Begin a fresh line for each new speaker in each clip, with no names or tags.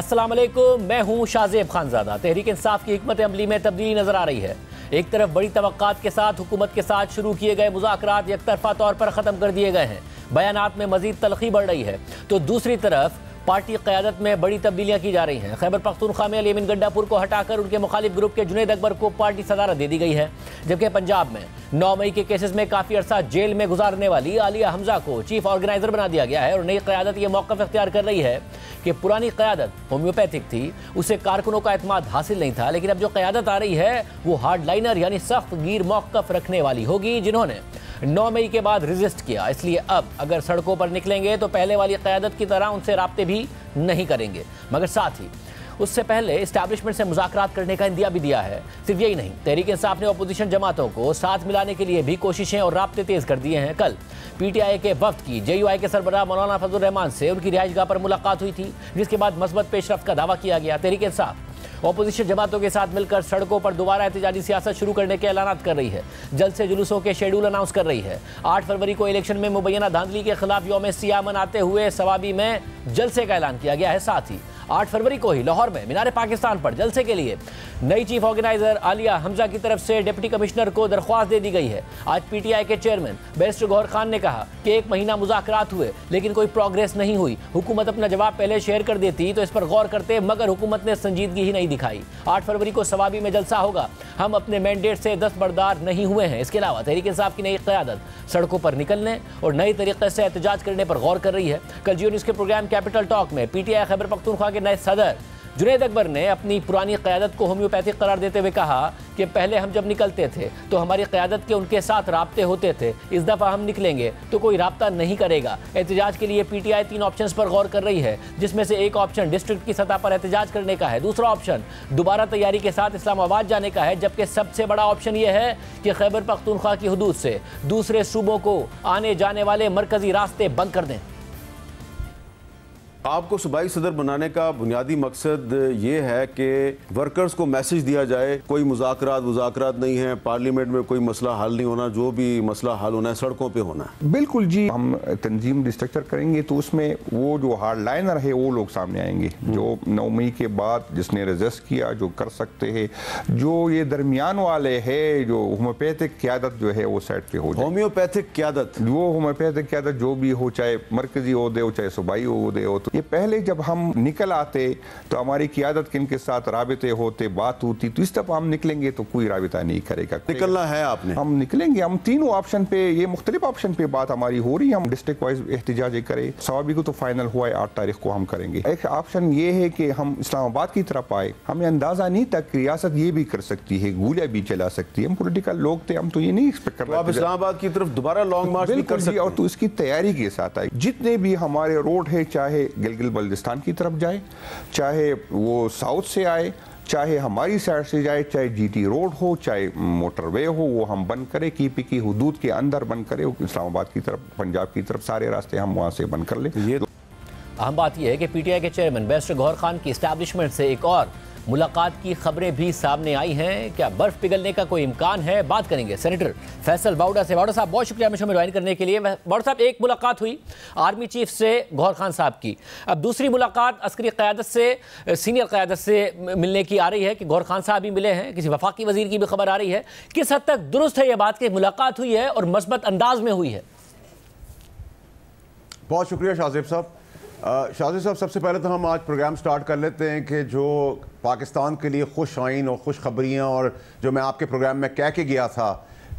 अस्सलाम वालेकुम, मैं हूं शाज़ेब खानज़ादा। तहरीक इंसाफ की हिकमत अमली में तब्दीली नजर आ रही है। एक तरफ बड़ी तवक्कात के साथ हुकूमत के साथ शुरू किए गए मुज़ाकरात एकतरफा तौर पर ख़त्म कर दिए गए हैं, बयानात में मजीद तलखी बढ़ रही है, तो दूसरी तरफ पार्टी क़यादत में बड़ी तब्दीलियां की जा रही हैं। खैबर पख्तूनख्वा में अली अमीन गंडापुर को हटाकर उनके मुखालिफ ग्रुप के जुनैद अकबर को पार्टी सदारत दे दी गई है, जबकि पंजाब में 9 मई के केसेस में काफ़ी अरसा जेल में गुजारने वाली आलिया हमजा को चीफ ऑर्गेनाइजर बना दिया गया है। और नई क़यादत ये मौक़िफ़ इख्तियार कर रही है कि पुरानी क़यादत होम्योपैथिक थी, उसे कारकुनों का एतमाद हासिल नहीं था, लेकिन अब जो क़यादत आ रही है वो हार्ड लाइनर यानी सख्त गिर मौक़िफ़ रखने वाली होगी, जिन्होंने 9 मई के बाद रजिस्ट किया। इसलिए अब अगर सड़कों पर निकलेंगे तो पहले वाली क़यादत की तरह उनसे राब्ते भी नहीं करेंगे, मगर साथ ही उससे पहले इस्टेब्लिशमेंट से मुज़ाकरात करने का इंदिया भी दिया है। सिर्फ यही नहीं, तहरीक इंसाफ ने अपोजिशन जमातों को साथ मिलाने के लिए भी कोशिशें और राब्ते तेज़ कर दिए हैं। कल PTI के वफ्द की JUI के सरबराह मौलाना फजलुर रहमान से उनकी रिहाइशगाह पर मुलाकात हुई थी, जिसके बाद मस्बत पेशरफ्त का दावा किया गया। तहरीक इंसाफ अपोजिशन जमातों के साथ मिलकर सड़कों पर दोबारा एहतजाजी सियासत शुरू करने के ऐलानात कर रही है, जल्द से जुलूसों के शेड्यूल अनाउंस कर रही है। 8 फरवरी को इलेक्शन में मुबैना धांधली के खिलाफ यौम सियाह मनाते हुए सवाबी में जलसे का ऐलान किया गया है। साथ ही 8 फरवरी को ही लाहौर में मीनार पाकिस्तान पर जलसे के लिए नई चीफ ऑर्गेनाइजर आलिया हमजा की तरफ से डिप्टी कमिश्नर को दरख्वास्त दे दी गई है। आज PTI के चेयरमैन बैरिस्टर गौहर खान ने कहा कि 1 महीना मुज़ाकरात हुए लेकिन कोई प्रोग्रेस नहीं हुई, हुकूमत अपना जवाब पहले शेयर कर देती तो इस पर गौर करते, मगर हुकूमत ने संजीदगी ही नहीं दिखाई। 8 फरवरी को सवाबी में जलसा होगा। हम अपने मैंडेट से दस्तबरदार नहीं हुए हैं। इसके अलावा तहरीक इंसाफ की नई क़यादत सड़कों पर निकलने और नई तरीके से एहतजाज करने पर गौर कर रही है। कल जियो न्यूज़ के प्रोग्राम कैपिटल टॉक में PTI खैबर पख्तूनख्वा के नए सदर जुनैद अकबर ने अपनी पुरानी क़यादत को होम्योपैथिक करार देते हुए कहा कि पहले हम जब निकलते थे तो हमारी क़यादत के उनके साथ राब्ते होते थे, इस दफ़ा हम निकलेंगे तो कोई राब्ता नहीं करेगा। एहतजाज के लिए PTI 3 ऑप्शंस पर गौर कर रही है, जिसमें से एक ऑप्शन डिस्ट्रिक्ट की सतह पर एहतजाज करने का है, दूसरा ऑप्शन दोबारा तैयारी के साथ इस्लामाबाद जाने का है, जबकि सबसे बड़ा ऑप्शन यह है कि खैबर पख्तूनख्वा की हुदूद से दूसरे सूबों को आने जाने वाले मरकजी रास्ते बंद कर दें।
आपको सूबाई सदर बनाने का बुनियादी मकसद ये है कि वर्कर्स को मैसेज दिया जाए कोई मुज़ाकरात नहीं है, पार्लियामेंट में कोई मसला हल नहीं होना, जो भी मसला हल होना है सड़कों पे होना है।
बिल्कुल जी, हम तंजीम रिस्ट्रक्चर करेंगे तो उसमें वो जो हार्ड लाइनर है वो लोग सामने आएंगे, जो 9 मई के बाद जिसने रजिस्ट किया, जो कर सकते हैं, जो ये दरमियान वाले है, जो होम्योपैथिक क़यादत जो है वो साइड पे हो जाए।
होम्योपैथिक क़यादत,
वो होम्योपैथिक क़यादत जो भी हो, चाहे मरकजी ओहदे हो चाहे सूबाई ओहदे हो, ये पहले जब हम निकल आते तो हमारी क़यादत किन के साथ राबिते होते, बात होती, तो इस दफ़ा हम निकलेंगे तो कोई राबिता नहीं करेगा।
निकलना है आपने,
हम निकलेंगे, हम तीनों ऑप्शन पे, ये मुख्तलिफ ऑप्शन पे बात हमारी हो रही है। हम डिस्ट्रिक्ट वाइज एहतजाज करें, सवाबी को तो फाइनल हुआ है 8 तारीख को हम करेंगे। एक ऑप्शन ये है कि हम इस्लामाबाद की तरफ आए, हमें अंदाजा नहीं था कि रियासत ये भी कर सकती है, गोलियां भी चला सकती है। हम पोलिटिकल लोग थे, हम तो ये नहीं एक्सपेक्ट कर रहे
आप इस्लामाबाद की तरफ दोबारा लॉन्ग मार्च भी कर सकते
हैं, और तो इसकी तैयारी के साथ आए। जितने भी हमारे रोड है, चाहे गिलगित बल्तिस्तान की तरफ जाए, चाहे वो साउथ से आए, चाहे हमारी साइड से जाए, चाहे GT रोड हो, चाहे मोटरवे हो, वो हम बंद करें, KP की हुदूद के अंदर बंद करें, इस्लामाबाद की तरफ, पंजाब की तरफ सारे रास्ते हम वहाँ से बंद कर लें।
ये
अहम बात यह है कि PTI के चेयरमैन बैरिस्टर गौहर खान की इस्टेब्लिशमेंट से एक और मुलाकात की खबरें भी सामने आई हैं। क्या बर्फ पिघलने का कोई इम्कान है? बात करेंगे सेनेटर फैसल बाउडा से। बाउडा साहब, बहुत शुक्रिया हमें शो में ज्वाइन करने के लिए। बाउडा साहब, एक मुलाकात हुई आर्मी चीफ से गौहर खान साहब की, अब दूसरी मुलाकात अस्करी क़यादत से, सीनियर क़यादत से मिलने की आ रही है कि गौहर खान साहब भी मिले हैं, किसी वफाकी वजीर की भी खबर आ रही है। किस हद तक दुरुस्त है यह बात कि मुलाकात हुई है और मस्बत अंदाज में हुई है?
बहुत शुक्रिया शाज़ेब साहब। शाज़ेब साहब, सबसे पहले तो हम आज प्रोग्राम स्टार्ट कर लेते हैं कि जो पाकिस्तान के लिए खुश आइन और खुशखबरियाँ, और जो मैं आपके प्रोग्राम में कह के गया था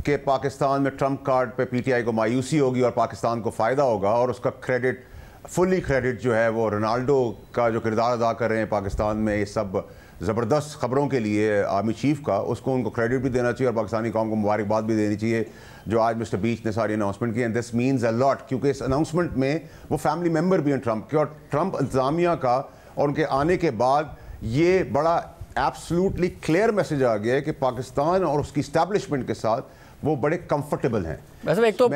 कि पाकिस्तान में ट्रम्प कार्ड पे PTI को मायूसी होगी और पाकिस्तान को फ़ायदा होगा, और उसका क्रेडिट, फुली क्रेडिट जो है वो रोनाल्डो का जो किरदार अदा कर रहे हैं पाकिस्तान में ये सब ज़बरदस्त ख़बरों के लिए आर्मी चीफ़ का, उसको उनको क्रेडिट भी देना चाहिए और पाकिस्तानी कौम को मुबारकबाद भी देनी चाहिए जो आज मिस्टर बीच ने सारी अनाउंसमेंट की। And this means a lot, क्योंकि इस अनाउंसमेंट में वो फैमिली मेम्बर भी हैं ट्रम्प के, और ट्रम्प इंतज़ामिया का और उनके आने के बाद ये बड़ा एब्सोल्युटली क्लियर मैसेज आ गया है कि पाकिस्तान और उसकी इस्टेब्लिशमेंट के साथ वो बड़े कंफर्टेबल हैं।
वैसे वो तो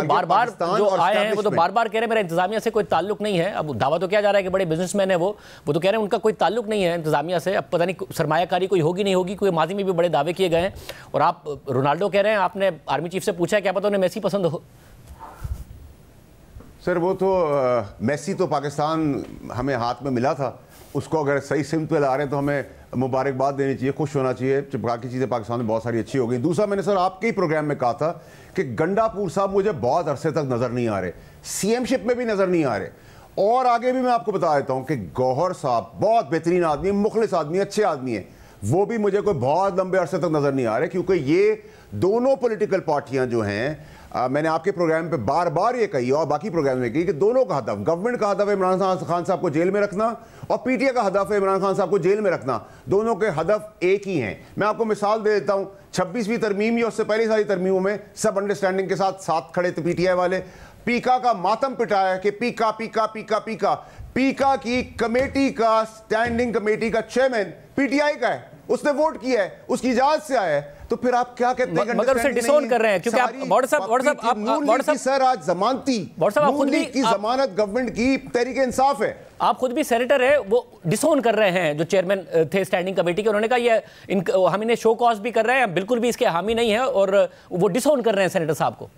बार-बार जो आए हैं वो तो बार-बार कह रहे हैं मेरा इंतजामिया से कोई ताल्लुक नहीं है। अब दावा तो किया जा रहा है कि बड़े बिजनेसमैन है वो तो कह रहे हैं उनका कोई ताल्लुक नहीं है इंतजामिया से। अब पता नहीं सरमायाकारी कोई होगी नहीं होगी, कोई माजी में भी बड़े दावे किए गए हैं। और आप रोनाल्डो कह रहे हैं, आपने आर्मी चीफ से पूछा है क्या पता उन्हें मेसी पसंद हो?
सर वो तो मेसी तो पाकिस्तान हमें हाथ में मिला था, उसको अगर सही सिमत पे ला रहे हैं तो हमें मुबारकबाद देनी चाहिए, खुश होना चाहिए। बाकी चीज़ें पाकिस्तान में बहुत सारी अच्छी हो गई। दूसरा, मैंने सर आपके ही प्रोग्राम में कहा था कि गंडापुर साहब मुझे बहुत अरसे तक नज़र नहीं आ रहे, सीएमशिप में भी नज़र नहीं आ रहे, और आगे भी मैं आपको बता देता हूँ कि गौहर साहब बहुत बेहतरीन आदमी, मुखलिस आदमी, अच्छे आदमी है, वो भी मुझे कोई बहुत लंबे अरसे तक नज़र नहीं आ रहे, क्योंकि ये दोनों पॉलिटिकल पार्टियां जो हैं, मैंने आपके प्रोग्राम पे बार बार ये कही और बाकी प्रोग्राम में कही कि दोनों का हदफ, गवर्नमेंट का हदफ है इमरान खान साहब को जेल में रखना और पीटीआई का हदफ है इमरान खान साहब को जेल में रखना। दोनों के हदफ एक ही हैं। मैं आपको मिसाल दे देता हूं, 26वीं तरमीम या उससे पहले सारी तरमीमों में सब अंडरस्टैंडिंग के साथ खड़े थे पीटीआई वाले। पीका का मातम पिटाया कि पीका पीका पीका पीका पीका की कमेटी का, स्टैंडिंग कमेटी का चेयरमैन पीटीआई का है, उसने वोट किया है, उसकी इजाजत से आया है, तो फिर आप क्या कहते हैं?
मगर उसे डिसोन कर रहे हैं क्योंकि आप व्हाट्सएप
सर आज जमानती की जमानत गवर्नमेंट की तहरीके इंसाफ है।
आप खुद भी सेनेटर है, वो डिसोन कर रहे हैं जो चेयरमैन थे स्टैंडिंग कमेटी के, उन्होंने कहा ये हम इन्हें शो कॉज भी कर रहे हैं, बिल्कुल भी इसके हामी नहीं है, और वो डिसोन कर रहे हैं सेनेटर साहब को।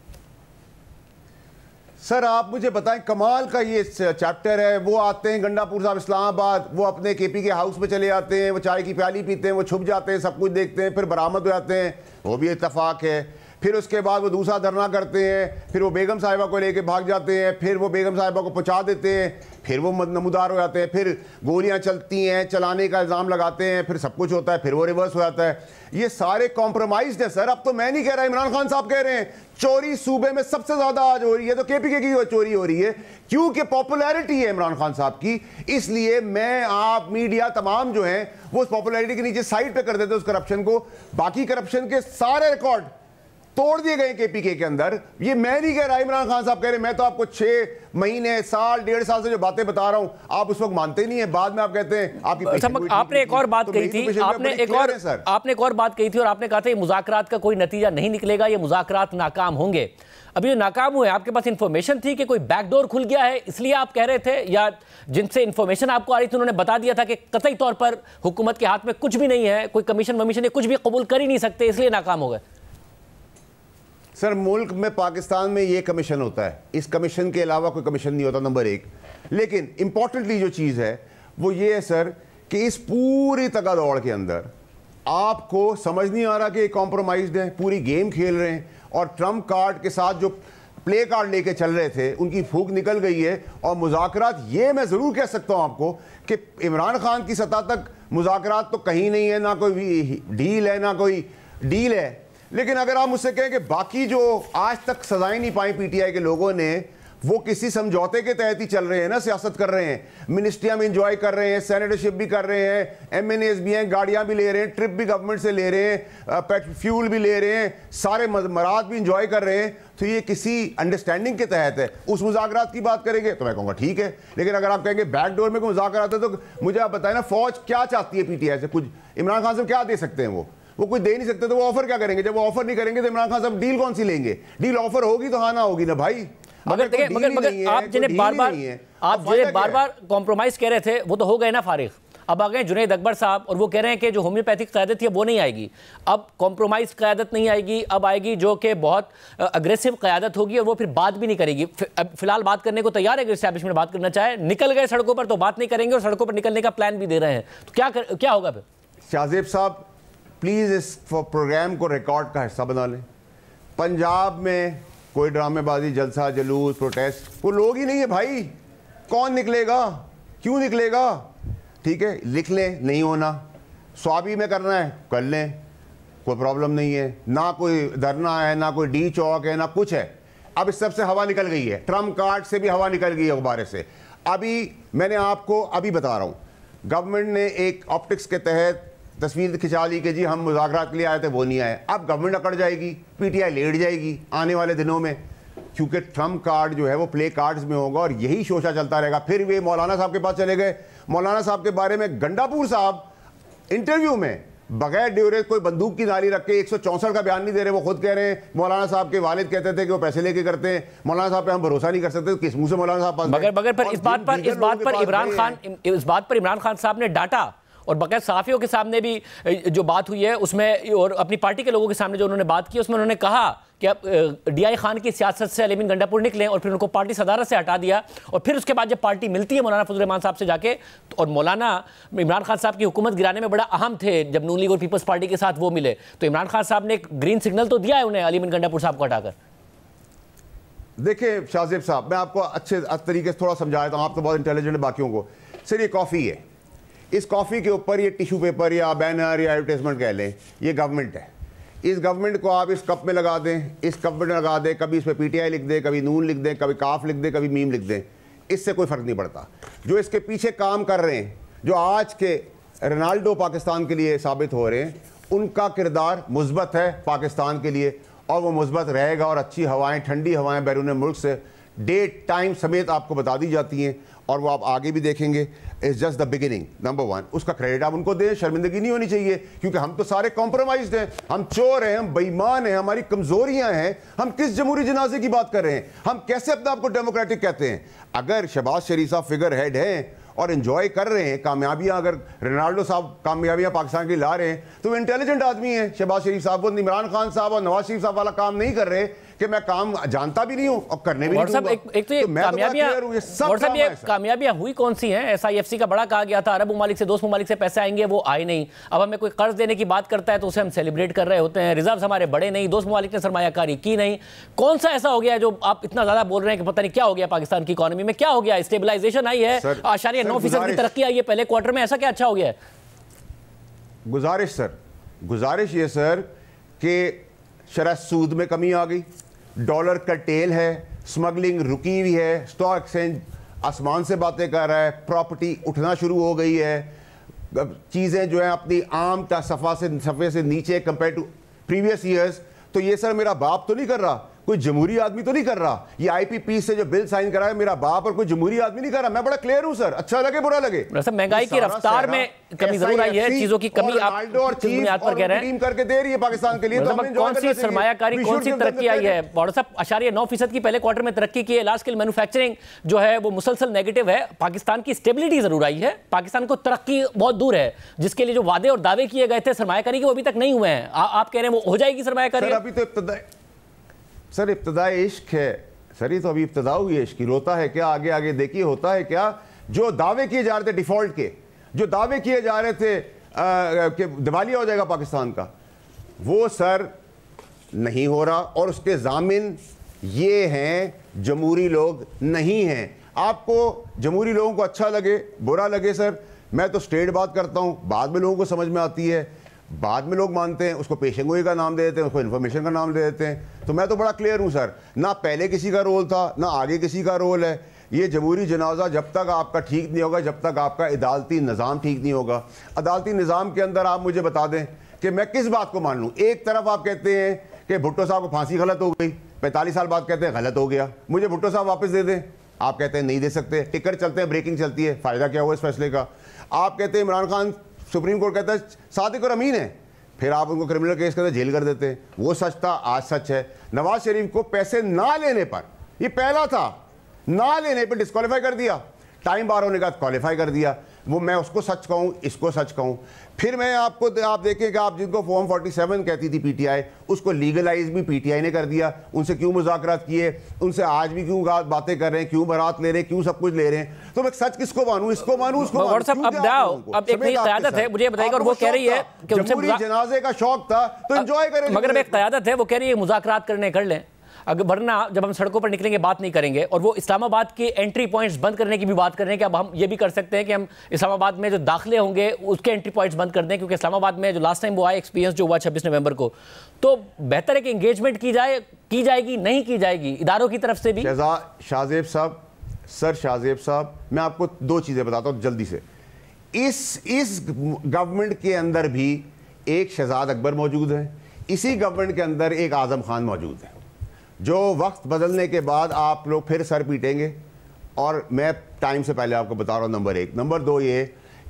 सर आप मुझे बताएं, कमाल का ये चैप्टर है, वो आते हैं गंडापुर साहब इस्लामाबाद, वो अपने केपी के हाउस में चले जाते हैं, वो चाय की प्याली पीते हैं, वो छुप जाते हैं, सब कुछ देखते हैं, फिर बरामद हो जाते हैं, वो भी इत्तफाक है। फिर उसके बाद वो दूसरा धरना करते हैं, फिर वो बेगम साहिबा को लेके भाग जाते हैं, फिर वो बेगम साहिबा को पहुंचा देते हैं, फिर वो नमूदार हो जाते हैं, फिर गोलियां चलती हैं, चलाने का इल्ज़ाम लगाते हैं, फिर सब कुछ होता है, फिर वो रिवर्स हो जाता है। ये सारे कॉम्प्रोमाइज है सर। अब तो मैं नहीं कह रहा, इमरान खान साहब कह रहे हैं चोरी सूबे में सबसे ज्यादा आज हो रही है, तो केपीके की चोरी हो रही है क्योंकि पॉपुलैरिटी है इमरान खान साहब की। इसलिए मैं, आप, मीडिया तमाम जो हैं वो उस पॉपुलैरिटी के नीचे साइड पे कर देते उस करप्शन को। बाकी करप्शन के सारे रिकॉर्ड तोड़ दिए गए केपीके के अंदर। ये मैं नहीं कह रहा, इमरान खान साहब कह रहे हैं। मैं तो आपको 6 महीने, साल, 1.5 साल से जो बातें बता रहा हूं, आप उस वक्त मानते नहीं है, बाद में आप कहते हैं आपकी।
आपने एक और बात कही थी, आपने एक और बात कही थी और आपने कहा था ये मुज़ाकरात का कोई नतीजा नहीं निकलेगा, ये मुज़ाकरात नाकाम होंगे। अभी जो नाकाम हुए, आपके पास इंफॉर्मेशन थी कि कोई बैकडोर खुल गया है इसलिए आप कह रहे थे, या जिनसे इंफॉर्मेशन आपको आ रही थी उन्होंने बता दिया था कि कतई तौर पर हुकूमत के हाथ में कुछ भी नहीं है, कोई कमीशन वमीशन कुछ भी कबूल कर ही नहीं सकते, इसलिए नाकाम हो गए?
सर मुल्क में, पाकिस्तान में ये कमीशन होता है, इस कमीशन के अलावा कोई कमीशन नहीं होता, नंबर 1। लेकिन इंपॉर्टेंटली जो चीज़ है वो ये है सर कि इस पूरी तगा दौड़ के अंदर आपको समझ नहीं आ रहा कि कॉम्प्रोमाइज्ड है, पूरी गेम खेल रहे हैं, और ट्रम्प कार्ड के साथ जो प्ले कार्ड लेके चल रहे थे उनकी फूक निकल गई है। और मुज़ाकरात, ये मैं ज़रूर कह सकता हूँ आपको कि इमरान खान की सतह तक मुज़ाकरात तो कहीं नहीं है, ना कोई डील है, ना कोई डील है। लेकिन अगर आप मुझसे कहें कि बाकी जो आज तक सजाएं नहीं पाई पीटीआई के लोगों ने, वो किसी समझौते के तहत ही चल रहे हैं ना, सियासत कर रहे हैं, मिनिस्ट्रियां भी इंजॉय कर रहे हैं, सेनेटरशिप भी कर रहे हैं, एमएनएस भी हैं, गाड़ियां भी ले रहे हैं, ट्रिप भी गवर्नमेंट से ले रहे हैं, फ्यूल भी ले रहे हैं, सारे मराद भी इंजॉय कर रहे हैं। तो ये किसी अंडरस्टैंडिंग के तहत है। उस मुज़ाकरात की बात करेंगे तो मैं कहूँगा ठीक है, लेकिन अगर आप कहेंगे बैकडोर में कोई मुज़ाकरात है, तो मुझे आप बताएं ना, फौज क्या चाहती है पीटीआई से? कुछ इमरान खान साहब क्या दे सकते हैं? वो कुछ दे नहीं सकते, तो वो ऑफर क्या करेंगे? जब वो ऑफर नहीं करेंगे तो इमरान खान साहब डील कौन सी लेंगे? डील ऑफर होगी तो हाँ ना होगी ना भाई।
मगर आप जिन्हें बार बार कॉम्प्रोमाइज कह रहे थे वो तो हो गए ना फारिग। अब आ गए जुनैद अकबर साहब और वो कह रहे हैं कि जो होम्योपैथिक क़यादत है वो नहीं आएगी, अब कॉम्प्रोमाइज क़यादत नहीं आएगी, अब आएगी जो कि बहुत अग्रेसिव क़यादत होगी और वो फिर बात भी नहीं करेगी। फिलहाल बात करने को तैयार है, अगर इस्टेब्लिशमेंट बात करना चाहे, निकल गए सड़कों पर तो बात नहीं करेंगे और सड़कों पर निकलने का प्लान भी दे रहे हैं, तो क्या होगा फिर?
शाहजेब साहब प्लीज़ इस प्रोग्राम को रिकॉर्ड का हिस्सा बना लें। पंजाब में कोई ड्रामेबाजी, जलसा, जुलूस, प्रोटेस्ट, वो लोग ही नहीं है भाई। कौन निकलेगा? क्यों निकलेगा? ठीक है, लिख लें, नहीं होना, स्वाबी में करना है कर लें, कोई प्रॉब्लम नहीं है। ना कोई धरना है, ना कोई डी चौक है, ना कुछ है। अब इस सब से हवा निकल गई है, ट्रम्प कार्ड से भी हवा निकल गई है गुब्बारे से। अभी मैंने आपको अभी बता रहा हूँ, गवर्नमेंट ने एक ऑप्टिक्स के तहत तस्वीर खिंचा ली कि जी हम मुज़ाकरात के लिए आए थे, वो नहीं आए। अब गवर्नमेंट अकड़ जाएगी, पीटीआई लेट जाएगी आने वाले दिनों में, क्योंकि ट्रम्प कार्ड जो है वो प्ले कार्ड्स में होगा और यही शोशा चलता रहेगा। फिर वे मौलाना साहब के पास चले गए। मौलाना साहब के बारे में गंडापुर साहब इंटरव्यू में बगैर ड्यूरेज कोई बंदूक की नाली रख के 164 का बयान नहीं दे रहे। वो खुद कह रहे हैं, मौलाना साहब के वालिद कहते थे कि वो पैसे लेके करते हैं, मौलाना साहब पे हम भरोसा नहीं कर सकते, किस मुंह से मौलाना साहब?
मगर इस बात पर इमरान खान साहब ने डांटा और बाकायदा सहाफ़ियों के सामने भी जो बात हुई है उसमें, और अपनी पार्टी के लोगों के सामने जो उन्होंने बात की उसमें उन्होंने कहा कि अब DI खान की सियासत से अली अमीन गंडापुर निकले और फिर उनको पार्टी सदारत से हटा दिया। और फिर उसके बाद जब पार्टी मिलती है मौलाना फजल रहमान साहब से जाके, और मौलाना इमरान खान साहब की हुकूमत गिराने में बड़ा अहम थे जब नून लीग और पीपल्स पार्टी के साथ वो मिले, तो इमरान खान साहब ने एक ग्रीन सिग्नल तो दिया है उन्हें अली अमीन गंडापुर साहब को हटाकर।
देखिए शाहजेब साहब, मैं आपको अच्छे तरीके से थोड़ा समझा देता हूँ, आप तो बहुत इंटेलिजेंट है बाकियों को। सर ये कॉफ़ी है, इस कॉफ़ी के ऊपर ये टिश्यू पेपर या बैनर या एडवर्टाइजमेंट कह लें, ये गवर्नमेंट है। इस गवर्नमेंट को आप इस कप में लगा दें, इस कप में लगा दें, कभी इस पर PTI लिख दें, कभी नून लिख दें, कभी काफ लिख दें, कभी मीम लिख दें, इससे कोई फ़र्क नहीं पड़ता। जो इसके पीछे काम कर रहे हैं, जो आज के रोनाल्डो पाकिस्तान के लिए साबित हो रहे हैं, उनका किरदार मुस्बत है पाकिस्तान के लिए, और वो मुस्बत रहेगा। और अच्छी हवाएं, ठंडी हवाएं बैरून मुल्क से डेट टाइम समेत आपको बता दी जाती हैं, और वो आप आगे भी देखेंगे। It's just the beginning, number 1। उसका क्रेडिट आप उनको दें, शर्मिंदगी नहीं होनी चाहिए, क्योंकि हम तो सारे कॉम्प्रोमाइज्ड हैं, हम चोर हैं, हम बेईमान हैं, हमारी कमजोरियां हैं। हम किस जमहूरी जनाजे की बात कर रहे हैं? हम कैसे अपने आप को डेमोक्रेटिक कहते हैं? अगर शहबाज शरीफ साहब फिगर हेड हैं और एंजॉय कर रहे हैं कामयाबियां, अगर रोनाल्डो साहब कामयाबियां पाकिस्तान की ला रहे हैं, तो वो इंटेलिजेंट आदमी है शहबाज शरीफ साहब। वो इमरान खान साहब और नवाज शरीफ साहब वाला काम नहीं कर रहे कि मैं काम जानता भी नहीं हूं और करने भी नहीं दूंगा।
एक तो ये कामयाबियां हुई कौन सी हैं? SIFC का बड़ा कहा गया था, अरब ममालिक से, दोस्त ममालिक से पैसे आएंगे, वो आए नहीं। अब हमें कोई कर्ज देने की बात करता है तो उसे हम सेलिब्रेट कर रहे होते हैं। रिजर्व हमारे बड़े नहीं, दोस्त ममालिक ने सरमायाकारी की नहीं। कौन सा ऐसा हो गया जो आप इतना ज्यादा बोल रहे हैं कि पता नहीं क्या हो गया पाकिस्तान की इकोनॉमी में? क्या हो गया? स्टेबलाइजेशन आई है, 8.9% की तरक्की आई है पहले क्वार्टर में, ऐसा क्या अच्छा हो गया है?
गुजारिश ये सर कि शरह सूद में कमी आ गई, डॉलर का टेल है, स्मगलिंग रुकी हुई है, स्टॉक एक्सचेंज आसमान से बातें कर रहा है, प्रॉपर्टी उठना शुरू हो गई है, चीज़ें जो है अपनी आम सफ़े से नीचे कंपेयर टू प्रीवियस ईयर्स। तो ये सर मेरा बाप तो नहीं कर रहा, कोई जमहूरी आदमी तो नहीं कर रहा। ये IPP से जो बिल साइन करा है मेरा बाप और कोई जमहूरी आदमी नहीं कर रहा। मैं बड़ा क्लियर हूं सर, अच्छा लगे बुरा लगे।
महंगाई की रफ्तार में कमी जरूर आई है, चीजों की कमी आप बुनियाद पर कह रहे हैं
करके दे रही है पाकिस्तान के लिए। तो
कौन सी सरमायाकारी, कौन सी तरक्की आई है? 8.9% की पहले क्वार्टर में तरक्की की है। लार्ज स्केल मैन्युफैक्चरिंग जो है वो मुसलसल नेगेटिव है। पाकिस्तान की स्टेबिलिटी जरूर आई है, पाकिस्तान को तरक्की बहुत दूर है। जिसके लिए जो वादे और दावे किए गए थे सरमायाकारी के, वो अभी तक नहीं हुए हैं। आप कह रहे हैं वो हो जाएगी सरमायाकारी?
अभी तो सर इब्तदाई इश्क है सर, ये तो अभी इब्तदा हुई है इश्क की। रोता है क्या? आगे आगे देखिए होता है क्या। जो दावे किए जा रहे थे डिफॉल्ट के, जो दावे किए जा रहे थे कि दिवालिया हो जाएगा पाकिस्तान का, वो सर नहीं हो रहा। और उसके जामिन ये हैं जमहूरी लोग नहीं हैं। आपको जमहूरी लोगों को अच्छा लगे बुरा लगे सर, मैं तो स्ट्रेट बात करता हूँ, बाद में लोगों को समझ में आती है, बाद में लोग मानते हैं, उसको पेशेंगोई का नाम दे देते हैं, उसको इन्फॉर्मेशन का नाम दे देते हैं। तो मैं तो बड़ा क्लियर हूँ सर, ना पहले किसी का रोल था ना आगे किसी का रोल है। ये जमहूरी जनाजा जब तक आपका ठीक नहीं होगा, जब तक आपका अदालती निज़ाम ठीक नहीं होगा। अदालती निज़ाम के अंदर आप मुझे बता दें कि मैं किस बात को मान लूँ। एक तरफ आप कहते हैं कि भुट्टो साहब को फांसी गलत हो गई, 45 साल बाद कहते हैं गलत हो गया, मुझे भुट्टो साहब वापस दे दें। आप कहते हैं नहीं दे सकते, टिकर चलते हैं, ब्रेकिंग चलती है, फ़ायदा क्या हुआ इस फैसले का? आप कहते हैं इमरान खान, सुप्रीम कोर्ट कहता है सादिक और अमीन है, फिर आप उनको क्रिमिनल केस करते जेल कर देते हैं। वो सच था, आज सच है। नवाज शरीफ को पैसे ना लेने पर, ये पहला था, ना लेने पर डिस्क्वालीफाई कर दिया, टाइम बार होने का क्वालिफाई कर दिया। वो मैं उसको सच कहूँ, इसको सच कहूँ। फिर मैं आपको, आप देखें कि आप जिनको फॉर्म 47 कहती थी PTI, उसको लीगलाइज भी PTI ने कर दिया। उनसे क्यों मुज़ाकरात किए, उनसे आज भी क्यों बातें कर रहे हैं, क्यों बारात ले रहे हैं, क्यों सब कुछ ले रहे हैं। तो मैं सच किसको मानूं, इसको मानूं, उसको मानूं?
अब एक नई क़यादत है, मुझे बताइएगा, और वो कह रही है कि
जमहूरी जनाजे का शौक था तो एंजॉय करें।
मगर एक क़यादत है, वो कह रही है मुज़ाकरात करने कर लें, अगर वरना जब हम सड़कों पर निकलेंगे बात नहीं करेंगे। और वो इस्लामाबाद के एंट्री पॉइंट्स बंद करने की भी बात कर रहे हैं कि अब हम ये भी कर सकते हैं कि हम इस्लामाबाद में जो दाखिले होंगे उसके एंट्री पॉइंट्स बंद कर दें, क्योंकि इस्लामाबाद में जो लास्ट टाइम वो आए एक्सपीरियंस जो हुआ 26 नवंबर को, तो बेहतर है कि एंगेजमेंट की जाएगी नहीं की जाएगी इदारों की तरफ से भी।
शाहजेब साहब, मैं आपको दो चीज़ें बताता हूँ जल्दी से। इस गवर्नमेंट के अंदर भी एक शहजाद अकबर मौजूद है, इसी गवर्नमेंट के अंदर एक आज़म खान मौजूद है। जो वक्त बदलने के बाद आप लोग फिर सर पीटेंगे, और मैं टाइम से पहले आपको बता रहा हूँ, नंबर 1। नंबर 2 ये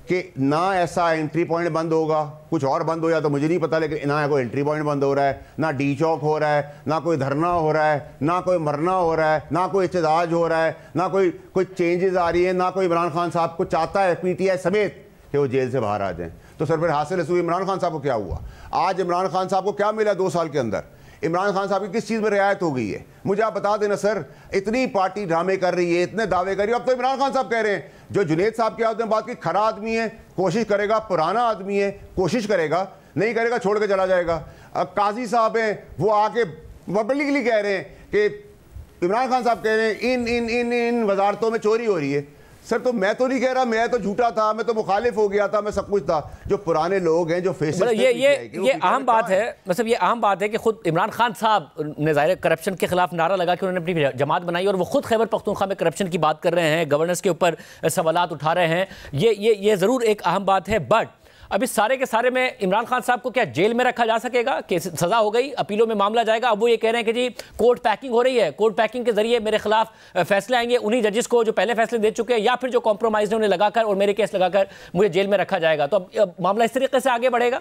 कि ना ऐसा एंट्री पॉइंट बंद होगा, कुछ और बंद हो जाए तो मुझे नहीं पता, लेकिन ना कोई एंट्री पॉइंट बंद हो रहा है, ना डी चौक हो रहा है, ना कोई धरना हो रहा है, ना कोई मरना हो रहा है, ना कोई एहतजाज हो रहा है, ना कोई चेंजेस आ रही है, ना कोई इमरान खान साहब को चाहता है PTI समेत कि वो जेल से बाहर आ जाएं। तो सर फिर हासिल रसूल इमरान खान साहब को क्या हुआ? आज इमरान खान साहब को क्या मिला 2 साल के अंदर? इमरान खान साहब की किस चीज़ में रियायत हो गई है? मुझे आप बता देना सर। इतनी पार्टी ड्रामे कर रही है, इतने दावे कर रही है। अब तो इमरान खान साहब कह रहे हैं, जो जुनेद साहब की आपने बात की, खरा आदमी है कोशिश करेगा, पुराना आदमी है कोशिश करेगा, नहीं करेगा छोड़ के चला जाएगा। काजी साहब हैं, वो आके पब्लिकली कह रहे हैं कि इमरान खान साहब कह रहे हैं इन इन इन इन वजारतों में चोरी हो रही है। सर तो मैं तो नहीं कह रहा, मैं तो झूठा था, मैं तो मुखालिफ हो गया था, मैं सब कुछ था। जो पुराने लोग हैं, जो फेस,
ये अहम बात है, मतलब ये अहम बात है कि खुद इमरान खान साहब ने ज़ाहिर करप्शन के खिलाफ नारा लगा कि उन्होंने अपनी जमात बनाई और वो खुद खैबर पख्तूनख्वा में करप्शन की बात कर रहे हैं, गवर्नेंस के ऊपर सवालात उठा रहे हैं। ये ज़रूर एक अहम बात है। बट अब इस सारे के सारे में इमरान खान साहब को क्या जेल में रखा जा सकेगा? कि सजा हो गई, अपीलों में मामला जाएगा, अब वो ये कह रहे हैं कि जी कोर्ट पैकिंग हो रही है, कोर्ट पैकिंग के जरिए मेरे खिलाफ फैसले आएंगे उन्हीं जजेस को जो पहले फैसले दे चुके हैं, या फिर जो कॉम्प्रोमाइज ने उन्हें लगाकर और मेरे केस लगाकर मुझे जेल में रखा जाएगा। तो अब मामला इस तरीके से आगे बढ़ेगा।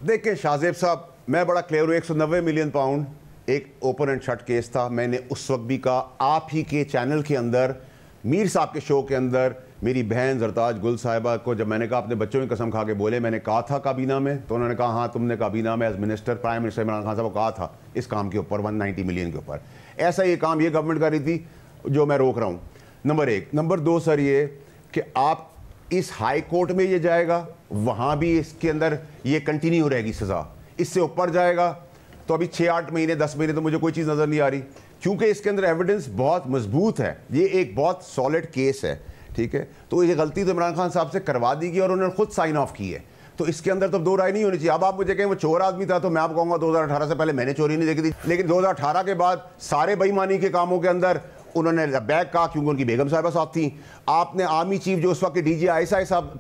देखिए शाहजेब साहब, मैं बड़ा क्लियर हूँ, 190 मिलियन पाउंड एक ओपन एंड शट केस था। मैंने उस वक्त भी कहा, आप ही के चैनल के अंदर, मीर साहब के शो के अंदर, मेरी बहन जरताज गुल साहिबा को जब मैंने कहा अपने बच्चों की कसम खा के बोले, मैंने कहा था काबीना में, तो उन्होंने कहा हाँ तुमने काबीना में as minister, prime minister Imran Khan साहब को कहा था इस काम के ऊपर 190 मिलियन के ऊपर। ऐसा ये काम ये गवर्नमेंट कर रही थी जो मैं रोक रहा हूँ, नंबर 1। नंबर 2 सर ये कि आप इस हाई कोर्ट में ये जाएगा, वहाँ भी इसके अंदर ये कंटिन्यू रहेगी सज़ा, इससे ऊपर जाएगा तो अभी 6-8 महीने 10 महीने तो मुझे कोई चीज़ नज़र नहीं आ रही, क्योंकि इसके अंदर एविडेंस बहुत मजबूत है, ये एक बहुत सॉलिड केस है, ठीक है। तो ये गलती तो इमरान खान साहब से करवा दी गई और उन्होंने खुद साइन ऑफ की है, तो इसके अंदर तो 2 राय नहीं होनी चाहिए। अब आप मुझे कहें वो चोर आदमी था, तो मैं आपको कहूँगा 2018 से पहले मैंने चोरी नहीं देखी थी, लेकिन 2018 के बाद सारे बेईमानी के कामों के अंदर उन्होंने बैक कहा, क्योंकि उनकी बेगम साहिबा साथ थी। आपने आर्मी चीफ जो उस वक्त डीजी आईएसआई साहब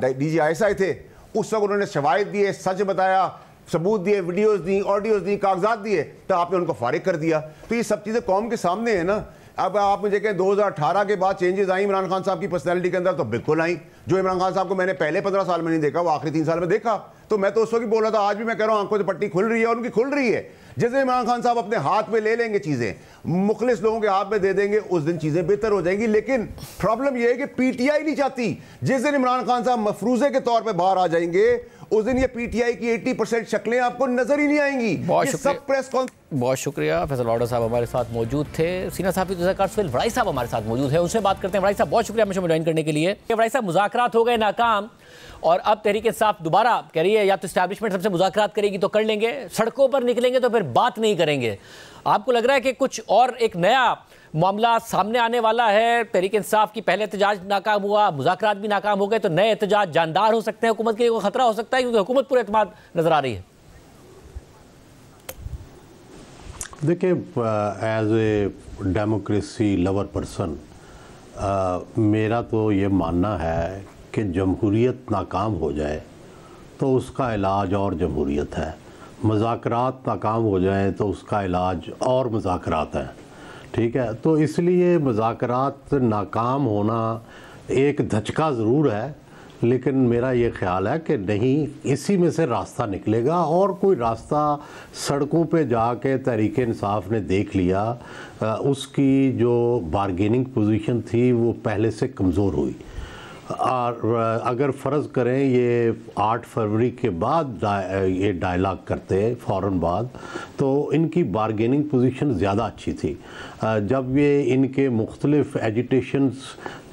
डीजी आईएसआई थे, उस वक्त उन्होंने शवाहिद दिए, सच बताया, सबूत दिए, वीडियोस दी, ऑडियोस दी, कागजात दिए, तो आपने उनको फारिग कर दिया। तो ये सब चीज़ें कौम के सामने है ना। अब आप मुझे कहें 2018 के बाद चेंजेस आई इमरान खान साहब की पर्सनैलिटी के अंदर, तो बिल्कुल आई। जो इमरान खान साहब को मैंने पहले 15 साल में नहीं देखा, वो आखिरी 3 साल में देखा, तो मैं तो उस वक्त ही बोल रहा था, आज भी मैं कह रहा हूँ आंखों से पट्टी खुल रही है और उनकी खुल रही है। जैसे इमरान खान साहब अपने हाथ में ले लेंगे चीज़ें, मुखलिस लोगों के हाथ में दे देंगे, उस दिन चीज़ें बेहतर हो जाएंगी। लेकिन प्रॉब्लम यह है कि पीटीआई नहीं चाहती, जिस दिन इमरान खान साहब मफरूजे के तौर पर बाहर आ जाएंगे, उस दिन ये पीटीआई की 80% शक्लें आपको नजर ही नहीं आएंगी। सब प्रेस
बहुत शुक्रिया। फैसल ऑर्डर साहब हमारे साथ मौजूद थे। सीना साहब की वड़ाई साहब हमारे साथ मौजूद है, उनसे बात करते हैं। वड़ाई साहब बहुत शुक्रिया हमें ज्वाइन करने के लिए। वड़ाई साहब, मुज़ाकरात हो गए नाकाम और अब तहरीक इंसाफ दोबारा कह रही है या तो इस्टेब्लिशमेंट सबसे मुज़ाकरात करेगी तो कर लेंगे, सड़कों पर निकलेंगे तो फिर बात नहीं करेंगे। आपको लग रहा है कि कुछ और एक नया मामला सामने आने वाला है? तहरीक इंसाफ की पहले एहतजाज नाकाम हुआ, मुज़ाकरात भी नाकाम हो गए, तो नए एहतजाज जानदार हो सकते हैं, हुकूमत के लिए कोई खतरा हो सकता है, क्योंकि हुकूमत पूरे एतमाद नजर आ रही है।
देखिए, as a democracy lover person मेरा तो ये मानना है कि जमहूरियत नाकाम हो जाए तो उसका इलाज और जमहूरियत है, मुज़ाकरात नाकाम हो जाए तो उसका इलाज और मुज़ाकरात है, ठीक है। तो इसलिए मुज़ाकरात नाकाम होना एक धचका ज़रूर है, लेकिन मेरा ये ख्याल है कि नहीं, इसी में से रास्ता निकलेगा और कोई रास्ता सड़कों पे जाके तहरीक इंसाफ ने देख लिया, उसकी जो बारगेनिंग पोजीशन थी वो पहले से कमज़ोर हुई। और अगर फ़र्ज़ करें ये 8 फरवरी के बाद ये डायलॉग करते फ़ौरन बाद, तो इनकी बारगेनिंग पोजीशन ज़्यादा अच्छी थी। जब ये इनके मुख्तलिफ एजिटेशंस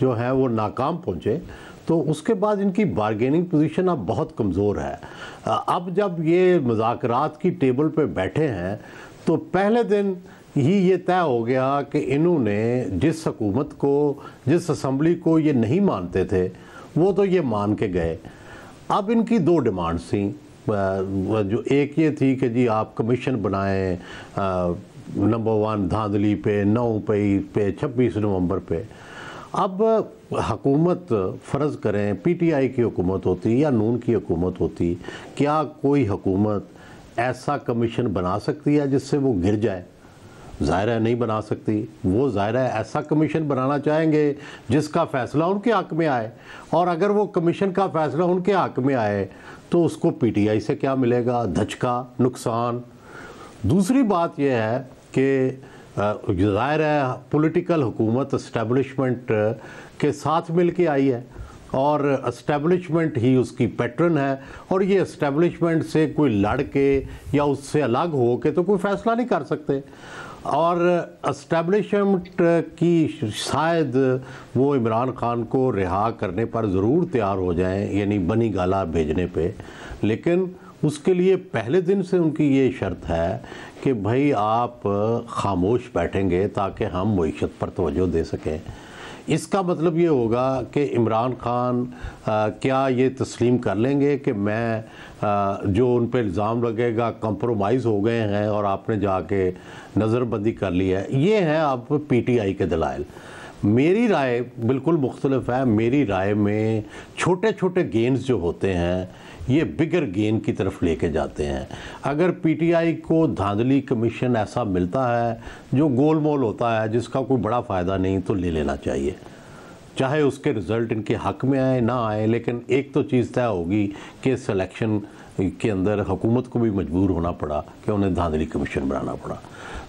जो हैं वो नाकाम पहुँचे, तो उसके बाद इनकी बारगेनिंग पोजीशन अब बहुत कमज़ोर है। अब जब ये मुज़ाकरात की टेबल पे बैठे हैं, तो पहले दिन ही ये तय हो गया कि इन्होंने जिस हुकूमत को, जिस असम्बली को ये नहीं मानते थे, वो तो ये मान के गए। अब इनकी 2 डिमांड्स थी, जो एक ये थी कि जी आप कमीशन बनाएं नंबर 1 धांधली पे, 9 पे 26 नवंबर पे। अब हुकूमत फ़र्ज़ करें पीटीआई की हुकूमत होती या नून की हुकूमत होती, क्या कोई हुकूमत ऐसा कमीशन बना सकती है जिससे वो गिर जाए? ज़ाहिर है नहीं बना सकती। वो ज़ाहिर है ऐसा कमीशन बनाना चाहेंगे जिसका फ़ैसला उनके हक़ में आए, और अगर वो कमीशन का फ़ैसला उनके हक़ में आए तो उसको पीटीआई से क्या मिलेगा? धचका, नुकसान। दूसरी बात यह है कि ज़ाहिर है पॉलिटिकल हुकूमत इस्टेब्लिशमेंट के साथ मिल के आई है, और एस्टेब्लिशमेंट ही उसकी पैटर्न है, और ये एस्टेब्लिशमेंट से कोई लड़ के या उससे अलग हो के तो कोई फैसला नहीं कर सकते। और एस्टेब्लिशमेंट की शायद वो इमरान खान को रिहा करने पर ज़रूर तैयार हो जाएं, यानी बनी गाला भेजने पे, लेकिन उसके लिए पहले दिन से उनकी ये शर्त है कि भाई आप खामोश बैठेंगे ताकि हम मईशत पर तवज्जो दे सकें। इसका मतलब ये होगा कि इमरान खान क्या ये तस्लीम कर लेंगे कि मैं जो उन पर इल्ज़ाम लगेगा कंप्रोमाइज़ हो गए हैं और आपने जाके नज़रबंदी कर ली है। ये हैं अब पीटीआई के दलाइल। मेरी राय बिल्कुल मुख्तलिफ है। मेरी राय में छोटे छोटे गेन्स जो होते हैं ये बिगर गेन की तरफ लेके जाते हैं। अगर पीटीआई को धांधली कमीशन ऐसा मिलता है जो गोलमोल होता है, जिसका कोई बड़ा फ़ायदा नहीं, तो ले लेना चाहिए, चाहे उसके रिज़ल्ट इनके हक़ में आए ना आए। लेकिन एक तो चीज़ तय होगी कि इस इलेक्शन के अंदर हुकूमत को भी मजबूर होना पड़ा कि उन्हें धांधली कमीशन बनाना पड़ा।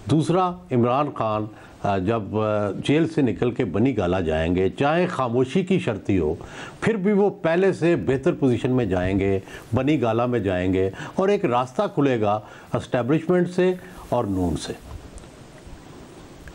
दूसरा, इमरान खान जब जेल से निकल के बनी गाला जाएंगे, चाहे खामोशी की शर्ती हो, फिर भी वो पहले से बेहतर पोजीशन में जाएंगे, बनी गाला में जाएंगे, और एक रास्ता खुलेगा एस्टेब्लिशमेंट से और नून से।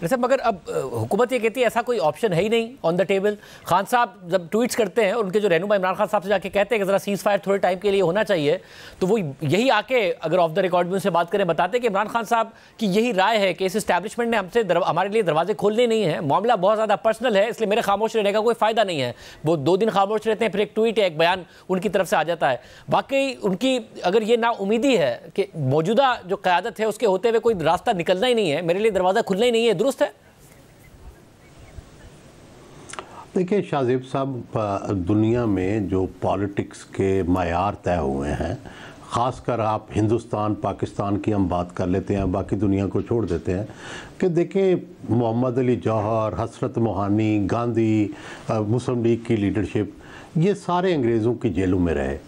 जैसे मगर अब हुकूमत ये कहती है ऐसा कोई ऑप्शन है ही नहीं ऑन द टेबल। खान साहब जब ट्वीट्स करते हैं और उनके जो रहनुमा इमरान खान साहब से जाके कहते हैं कि ज़रा सीज़ फायर थोड़े टाइम के लिए होना चाहिए, तो वो यही आके अगर ऑफ द रिकॉर्ड में उनसे बात करें बताते हैं कि इमरान खान साहब की यही राय है कि इस इस्टेब्लिशमेंट ने हमसे हमारे लिए दरवाजे खोलने नहीं है, मामला बहुत ज़्यादा पर्सनल है, इसलिए मेरे खामोश रहने का कोई फ़ायदा नहीं है। वो 2 दिन खामोश रहते हैं, फिर एक ट्वीट या एक बयान उनकी तरफ से आ जाता है। वाकई उनकी अगर ये नाउमीदी है कि मौजूदा जो क़यादत है उसके होते हुए कोई रास्ता निकलना ही नहीं है, मेरे लिए दरवाज़ा खुलना ही नहीं है, दुरुस्त है?
देखिए शाहज़ेब साहब, दुनिया में जो पॉलिटिक्स के मायार तय हुए हैं, ख़ासकर आप हिंदुस्तान पाकिस्तान की हम बात कर लेते हैं, बाकी दुनिया को छोड़ देते हैं, कि देखें मोहम्मद अली जौहर, हसरत मोहानी, गांधी, मुस्लिम लीग की लीडरशिप, ये सारे अंग्रेज़ों की जेलों में रहे।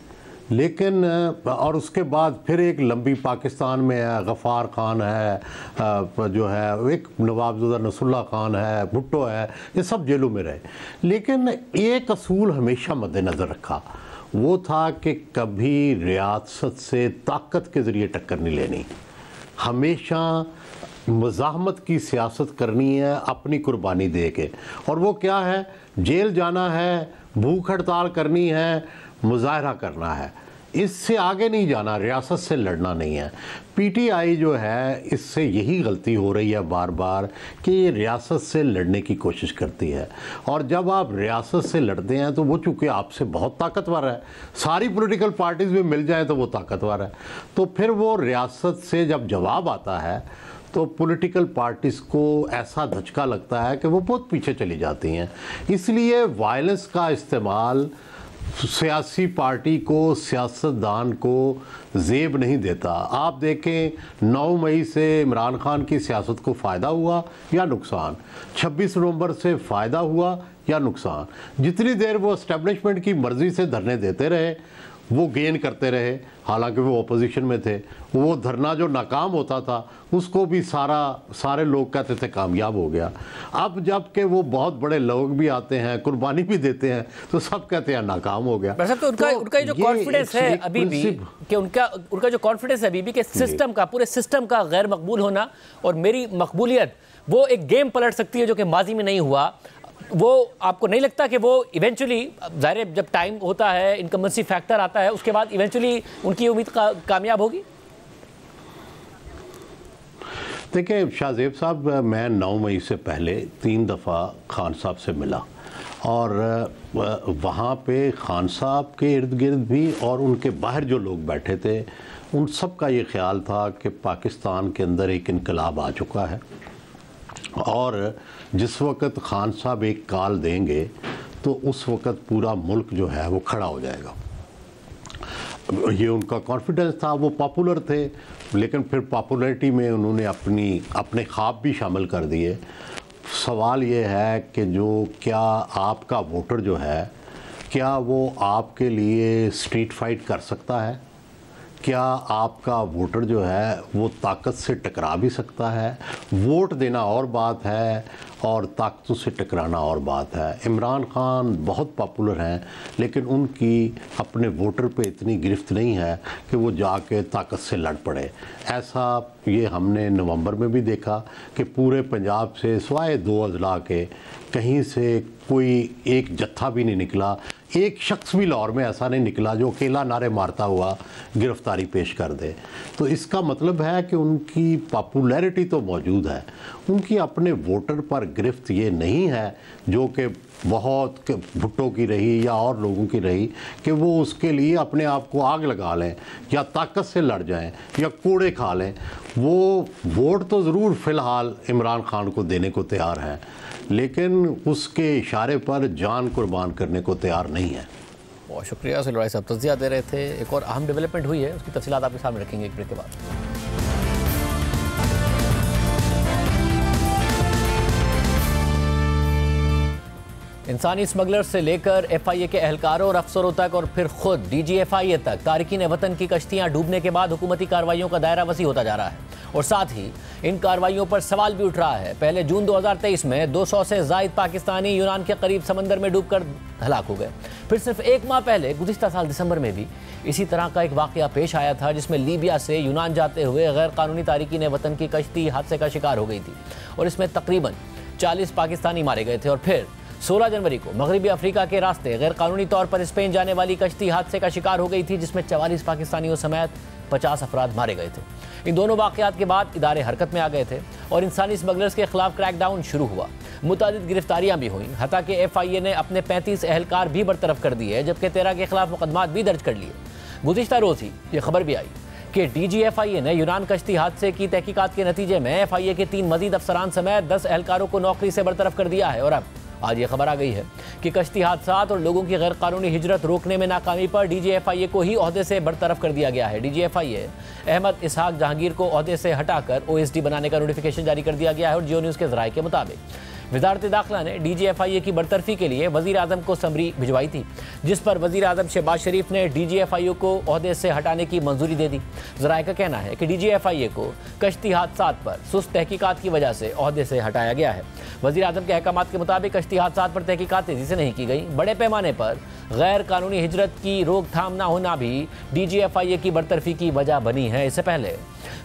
लेकिन और उसके बाद फिर एक लंबी पाकिस्तान में है, गफ़ार खान है, जो है एक नवाबजुदा नसरुल्लाह खान है, भुट्टो है, ये सब जेलों में रहे। लेकिन एक असूल हमेशा मद्देनज़र रखा, वो था कि कभी रियासत से ताकत के ज़रिए टक्कर नहीं लेनी, हमेशा मज़ाहमत की सियासत करनी है अपनी कुर्बानी दे के। और वो क्या है, जेल जाना है, भूख हड़ताल करनी है, मुजाहरा करना है, इससे आगे नहीं जाना, रियासत से लड़ना नहीं है। पीटीआई जो है इससे यही गलती हो रही है बार बार कि ये रियासत से लड़ने की कोशिश करती है, और जब आप रियासत से लड़ते हैं तो वो चूँकि आपसे बहुत ताकतवर है, सारी पॉलिटिकल पार्टीज़ में मिल जाए तो वो ताकतवर है, तो फिर वो रियासत से जब जवाब आता है तो पॉलिटिकल पार्टीज़ को ऐसा धचका लगता है कि वो बहुत पीछे चली जाती हैं। इसलिए वायलेंस का इस्तेमाल सियासी पार्टी को, सियासतदान को ज़ेब नहीं देता। आप देखें 9 मई से इमरान खान की सियासत को फ़ायदा हुआ या नुकसान, 26 नवंबर से फ़ायदा हुआ या नुकसान। जितनी देर वो एस्टेब्लिशमेंट की मर्ज़ी से धरने देते रहे वो गेन करते रहे, हालांकि वो अपोजिशन में थे। वो धरना जो नाकाम होता था उसको भी सारे लोग कहते थे कामयाब हो गया। अब जब के वो बहुत बड़े लोग भी आते हैं, कुर्बानी भी देते हैं, तो सब कहते हैं नाकाम हो गया।
तो उनका जो कॉन्फिडेंस है अभी भी कि उनका जो कॉन्फिडेंस है अभी भी कि सिस्टम का, पूरे सिस्टम का गैर मकबूल होना और मेरी मकबूलियत, वो एक गेम पलट सकती है जो कि माजी में नहीं हुआ। वो आपको नहीं लगता कि वो इवेंचुअली, ज़ाहिर जब टाइम होता है, इनकम्बेंसी फैक्टर आता है, उसके बाद इवेंचुअली उनकी उम्मीद कामयाब होगी?
देखिए शाहज़ेब साहब, मैं 9 मई से पहले 3 दफ़ा खान साहब से मिला, और वहाँ पे खान साहब के इर्द गिर्द भी और उनके बाहर जो लोग बैठे थे, उन सब का ये ख्याल था कि पाकिस्तान के अंदर एक इनकलाब आ चुका है, और जिस वक़्त खान साहब एक कॉल देंगे तो उस वक़्त पूरा मुल्क जो है वो खड़ा हो जाएगा। ये उनका कॉन्फिडेंस था। वो पॉपुलर थे, लेकिन फिर पॉपुलैरिटी में उन्होंने अपने ख्वाब भी शामिल कर दिए। सवाल ये है कि क्या आपका वोटर जो है, क्या वो आपके लिए स्ट्रीट फाइट कर सकता है? क्या आपका वोटर जो है वो ताकत से टकरा भी सकता है? वोट देना और बात है और ताकतों से टकराना और बात है। इमरान खान बहुत पॉपुलर हैं, लेकिन उनकी अपने वोटर पे इतनी गिरफ्त नहीं है कि वो जाके ताकत से लड़ पड़े। ऐसा ये हमने नवंबर में भी देखा कि पूरे पंजाब से सिवाय 2 अजला के कहीं से कोई एक जत्था भी नहीं निकला, एक शख्स भी लाहौर में ऐसा नहीं निकला जो अकेला नारे मारता हुआ गिरफ्तारी पेश कर दे। तो इसका मतलब है कि उनकी पॉपुलैरिटी तो मौजूद है, उनकी अपने वोटर पर गिरफ्त ये नहीं है जो कि बहुत भुट्टो की रही या और लोगों की रही कि वो उसके लिए अपने आप को आग लगा लें या ताकत से लड़ जाएं या कोड़े खा लें। वो वोट तो ज़रूर फ़िलहाल इमरान खान को देने को तैयार हैं, लेकिन उसके इशारे पर जान कुर्बान करने को तैयार नहीं है।
बहुत शुक्रिया सिलवाई साहब, तज़किया दे रहे थे। एक और अहम डेवलपमेंट हुई है, उसकी तफसीलात आपके सामने रखेंगे एक ब्रेक के बाद। इंसानी स्मगलर्स से लेकर FIA के एहलकारों और अफसरों तक और फिर खुद DG FIA तक तारिकीन वतन की कश्तियां डूबने के बाद हुकूमती कार्रवाइयों का दायरा वसी होता जा रहा है और साथ ही इन कार्रवाइयों पर सवाल भी उठ रहा है। पहले जून 2023 में 200 से जायद पाकिस्तानी यूनान के करीब समंदर में डूबकर हलाक हो गए। फिर सिर्फ 1 माह पहले गुज़िश्ता साल दिसंबर में भी इसी तरह का एक वाक़या पेश आया था, जिसमें लीबिया से यूनान जाते हुए गैर कानूनी तारिकीन वतन की कश्ती हादसे का शिकार हो गई थी और इसमें तकरीबन 40 पाकिस्तानी मारे गए थे। और फिर 16 जनवरी को मगरबी अफ्रीका के रास्ते गैर कानूनी तौर पर स्पेन जाने वाली कश्ती हादसे का शिकार हो गई थी, जिसमें 44 पाकिस्तानियों समेत 50 अफराद मारे गए थे। इन दोनों वाक़यात के बाद इदारे हरकत में आ गए थे और इंसानी स्मगलर्स के खिलाफ क्रैकडाउन शुरू हुआ। मुतादिद गिरफ्तारियां भी हुई, हत्ता कि FIA ने अपने 35 एहलकार भी बरतरफ कर दिए, जबकि 13 के खिलाफ मुकदमात भी दर्ज कर लिए। गुज़िश्ता रोज़ ही ये खबर भी आई कि DG FIA ने यूनान कश्ती हादसे की तहकीकात के नतीजे में FIA के 3 मजीद अफसरान समेत 10 एहलकारों को नौकरी से बरतरफ कर दिया है। और अब आज ये खबर आ गई है कि कश्ती हादसात और लोगों की गैर कानूनी हिजरत रोकने में नाकामी पर DG FIA को ही ओहदे से बरतरफ कर दिया गया है। DG FIA अहमद इसहाक जहांगीर को ओहदे से हटाकर OSD बनाने का नोटिफिकेशन जारी कर दिया गया है और जियो न्यूज़ के ज़राए के मुताबिक वज़ारत दाखिला ने DG FIA की बरतरफी के लिए वज़ीर आज़म को समरी भिजवाई थी, जिस पर वज़ीर आज़म शहबाज शरीफ ने DG FIA को ओहदे से हटाने की मंजूरी दे दी। ज़राए का कहना है कि DG FIA को कश्ती हादसात पर सुस्त तहकीकात की वजह से ओहदे से हटाया गया है। वज़ीर आज़म के अहकामात के मुताबिक कश्ती हादसात पर तहकीकात तेज़ी से नहीं की गई। बड़े पैमाने पर गैर कानूनी हिजरत की रोकथाम न होना भी DG FIA की बरतरफी की वजह बनी है। इससे पहले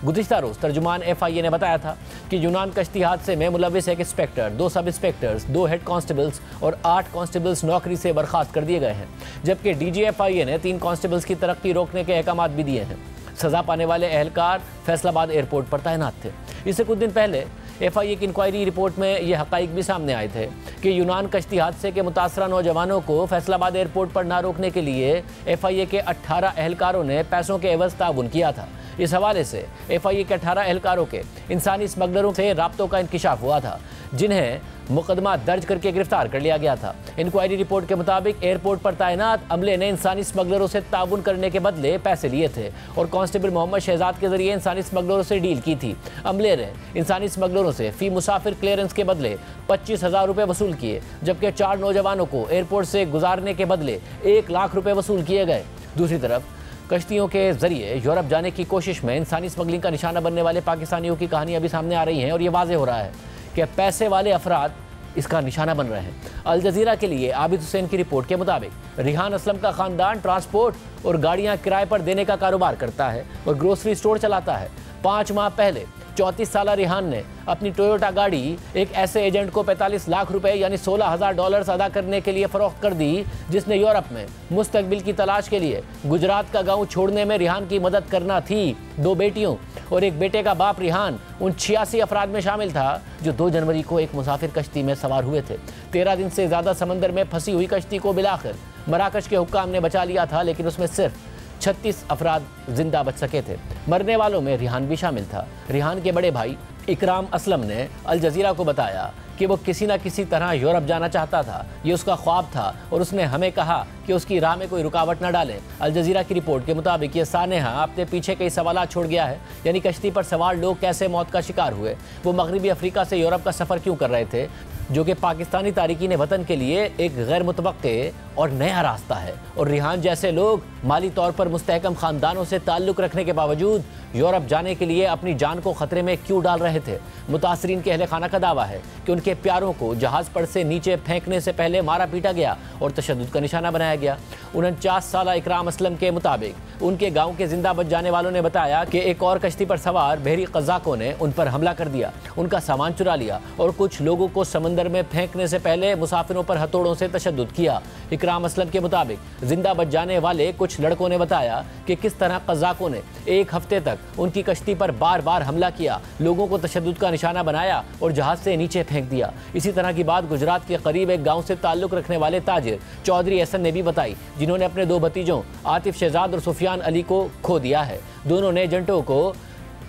गुज़िश्ता रोज़ तर्जुमान FIA ने बताया था कि यूनान कश्ती हादसे में मुलविस एक इंस्पेक्टर, 2 सब इंस्पेक्टर्स, 2 हेड कांस्टेबल्स और 8 कांस्टेबल्स नौकरी से बर्खास्त कर दिए गए हैं, जबकि DG FIA ने 3 कांस्टेबल्स की तरक्की रोकने के अहकामात भी दिए हैं। सज़ा पाने वाले एहलकार फैसलाबाद एयरपोर्ट पर तैनात थे। इससे कुछ दिन पहले FIA की इंक्वायरी रिपोर्ट में ये हक़ाइक़ भी सामने आए थे कि यूनान कश्ती हादसे के मुतासरा नौजवानों को फैसलाबाद एयरपोर्ट पर ना रोकने के लिए FIA के 18 एहलकारों ने पैसों के एवज़ ताउन किया था। इस हवाले से FIA के 18 एहलकारों के इंसानी स्मगलरों से राब्तों का इंकिशाफ हुआ था, जिन्हें मुकदमा दर्ज करके गिरफ्तार कर लिया गया था। इंक्वायरी रिपोर्ट के मुताबिक एयरपोर्ट पर तैनात अमले ने इंसानी स्मगलरों से ताउन करने के बदले पैसे लिए थे और कांस्टेबल मोहम्मद शहजाद के जरिए इंसानी स्मगलरों से डील की थी। अमले ने इंसानी स्मगलरों से फी मुसाफिर क्लियरेंस के बदले 25,000 रुपये वसूल किए, जबकि 4 नौजवानों को एयरपोर्ट से गुजारने के बदले 1 लाख रुपये वसूल किए गए। दूसरी तरफ कश्तियों के जरिए यूरोप जाने की कोशिश में इंसानी स्मगलिंग का निशाना बनने वाले पाकिस्तानियों की कहानियां भी सामने आ रही हैं और ये वाज़ेह हो रहा है कि पैसे वाले अफराद इसका निशाना बन रहे हैं। अल जज़ीरा के लिए आबिद हुसैन की रिपोर्ट के मुताबिक रिहान असलम का ख़ानदान ट्रांसपोर्ट और गाड़ियां किराए पर देने का कारोबार करता है और ग्रोसरी स्टोर चलाता है। 5 माह पहले 34 साला रिहान ने अपनी टोयोटा गाड़ी एक ऐसे एजेंट को 45 लाख रुपए यानी $16,000 अदा करने के लिए फ़रोख्त कर दी, जिसने यूरोप में मुस्तकबिल की तलाश के लिए गुजरात का गांव छोड़ने में रिहान की मदद करना थी। 2 बेटियों और एक बेटे का बाप रिहान उन 86 अफराद में शामिल था जो 2 जनवरी को एक मुसाफिर कश्ती में सवार हुए थे। 13 दिन से ज़्यादा समंदर में फंसी हुई कश्ती को बिलाखिर मराकश के हुक्काम ने बचा लिया था, लेकिन उसमें सिर्फ 36 अफराद जिंदा बच सके थे। मरने वालों में रिहान भी शामिल था। रिहान के बड़े भाई इकराम असलम ने अल जज़ीरा को बताया कि वो किसी न किसी तरह यूरोप जाना चाहता था। ये उसका ख्वाब था और उसने हमें कहा कि उसकी राह में कोई रुकावट न डालें। अल जजीरा की रिपोर्ट के मुताबिक ये सानेहा अपने पीछे कई सवालात छोड़ गया है, यानी कश्ती पर सवार लोग कैसे मौत का शिकार हुए, वो मगरबी अफ्रीका से यूरोप का सफ़र क्यों कर रहे थे, जो कि पाकिस्तानी तारिकीन वतन के लिए एक गैर मुतवक्के और नया रास्ता है। और रिहान जैसे लोग माली तौर पर मुस्तहकम ख़ानदानों से ताल्लुक़ रखने के बावजूद यूरोप जाने के लिए अपनी जान को ख़तरे में क्यों डाल रहे थे। मुतासरीन के अहले खाना का दावा है कि उनके प्यारों को जहाज़ पर से नीचे फेंकने से पहले मारा पीटा गया और तशद्दुद का निशाना बनाया गया। 49 साला इकराम असलम के मुताबिक उनके गाँव के जिंदा बच जाने वालों ने बताया कि एक और कश्ती पर सवार बहरी कज़ाकों ने उन पर हमला कर दिया, उनका सामान चुरा लिया और कुछ लोगों को समंदर में फेंकने से पहले मुसाफिरों पर हथौड़ों से तशद्दुद किया। इकराम असलम के मुताबिक जिंदा बच जाने वाले कुछ लड़कों ने बताया कि किस तरह कज़ाकों ने एक हफ्ते तक उनकी कश्ती पर बार बार हमला किया, लोगों को तशद्दुद का निशाना बनाया और जहाज से नीचे फेंक दिया। इसी तरह की बात गुजरात के करीब एक गांव से ताल्लुक़ रखने वाले ताजिर चौधरी एहसन ने भी बताई, जिन्होंने अपने 2 भतीजों आतिफ शहजाद और सुफियान अली को खो दिया है। दोनों ने एजेंटों को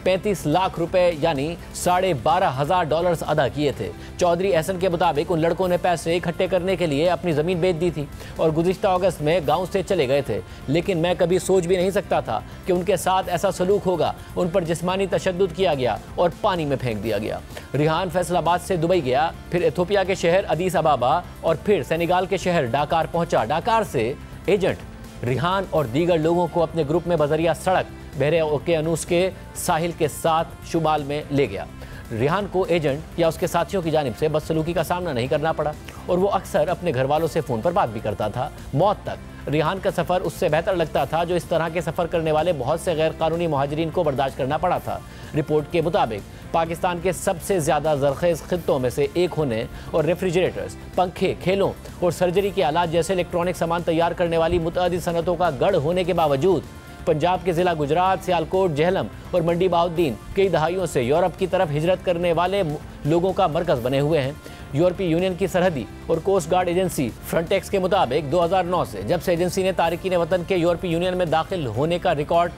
35 लाख रुपए यानी $12,500 अदा किए थे। चौधरी एहसन के मुताबिक उन लड़कों ने पैसे इकट्ठे करने के लिए अपनी ज़मीन बेच दी थी और गुज़िश्ता अगस्त में गांव से चले गए थे, लेकिन मैं कभी सोच भी नहीं सकता था कि उनके साथ ऐसा सलूक होगा। उन पर जिस्मानी तशद्दुद किया गया और पानी में फेंक दिया गया। रिहान फैसलाबाद से दुबई गया, फिर इथियोपिया के शहर अदीस अबाबा और फिर सेनेगाल के शहर डाकार पहुँचा। डाकार से एजेंट रिहान और दीगर लोगों को अपने ग्रुप में बजरिया सड़क बहरे ओकेयानूस के साहिल के साथ शुमाल में ले गया। रिहान को एजेंट या उसके साथियों की जानिब से बदसलूकी का सामना नहीं करना पड़ा और वो अक्सर अपने घर वालों से फ़ोन पर बात भी करता था। मौत तक रिहान का सफ़र उससे बेहतर लगता था, जो इस तरह के सफ़र करने वाले बहुत से गैर कानूनी मुहाजिरीन को बर्दाश्त करना पड़ा था। रिपोर्ट के मुताबिक पाकिस्तान के सबसे ज़्यादा ज़रखेज़ खित्तों में से एक होने और रेफ्रिजरेटर्स, पंखे, खेलों और सर्जरी के आलात जैसे इलेक्ट्रॉनिक सामान तैयार करने वाली मुतअद्दिद सनतों का गढ़ होने के बावजूद पंजाब के ज़िला गुजरात, सियालकोट, जेहलम और मंडी बहाउद्दीन कई दहाइयों से यूरोप की तरफ हिजरत करने वाले लोगों का मरकज़ बने हुए हैं। यूरोपीय यूनियन की सरहदी और कोस्ट गार्ड एजेंसी फ्रंटेक्स के मुताबिक 2009 से जब से एजेंसी ने तारिकीन वतन के यूरोपीय यूनियन में दाखिल होने का रिकॉर्ड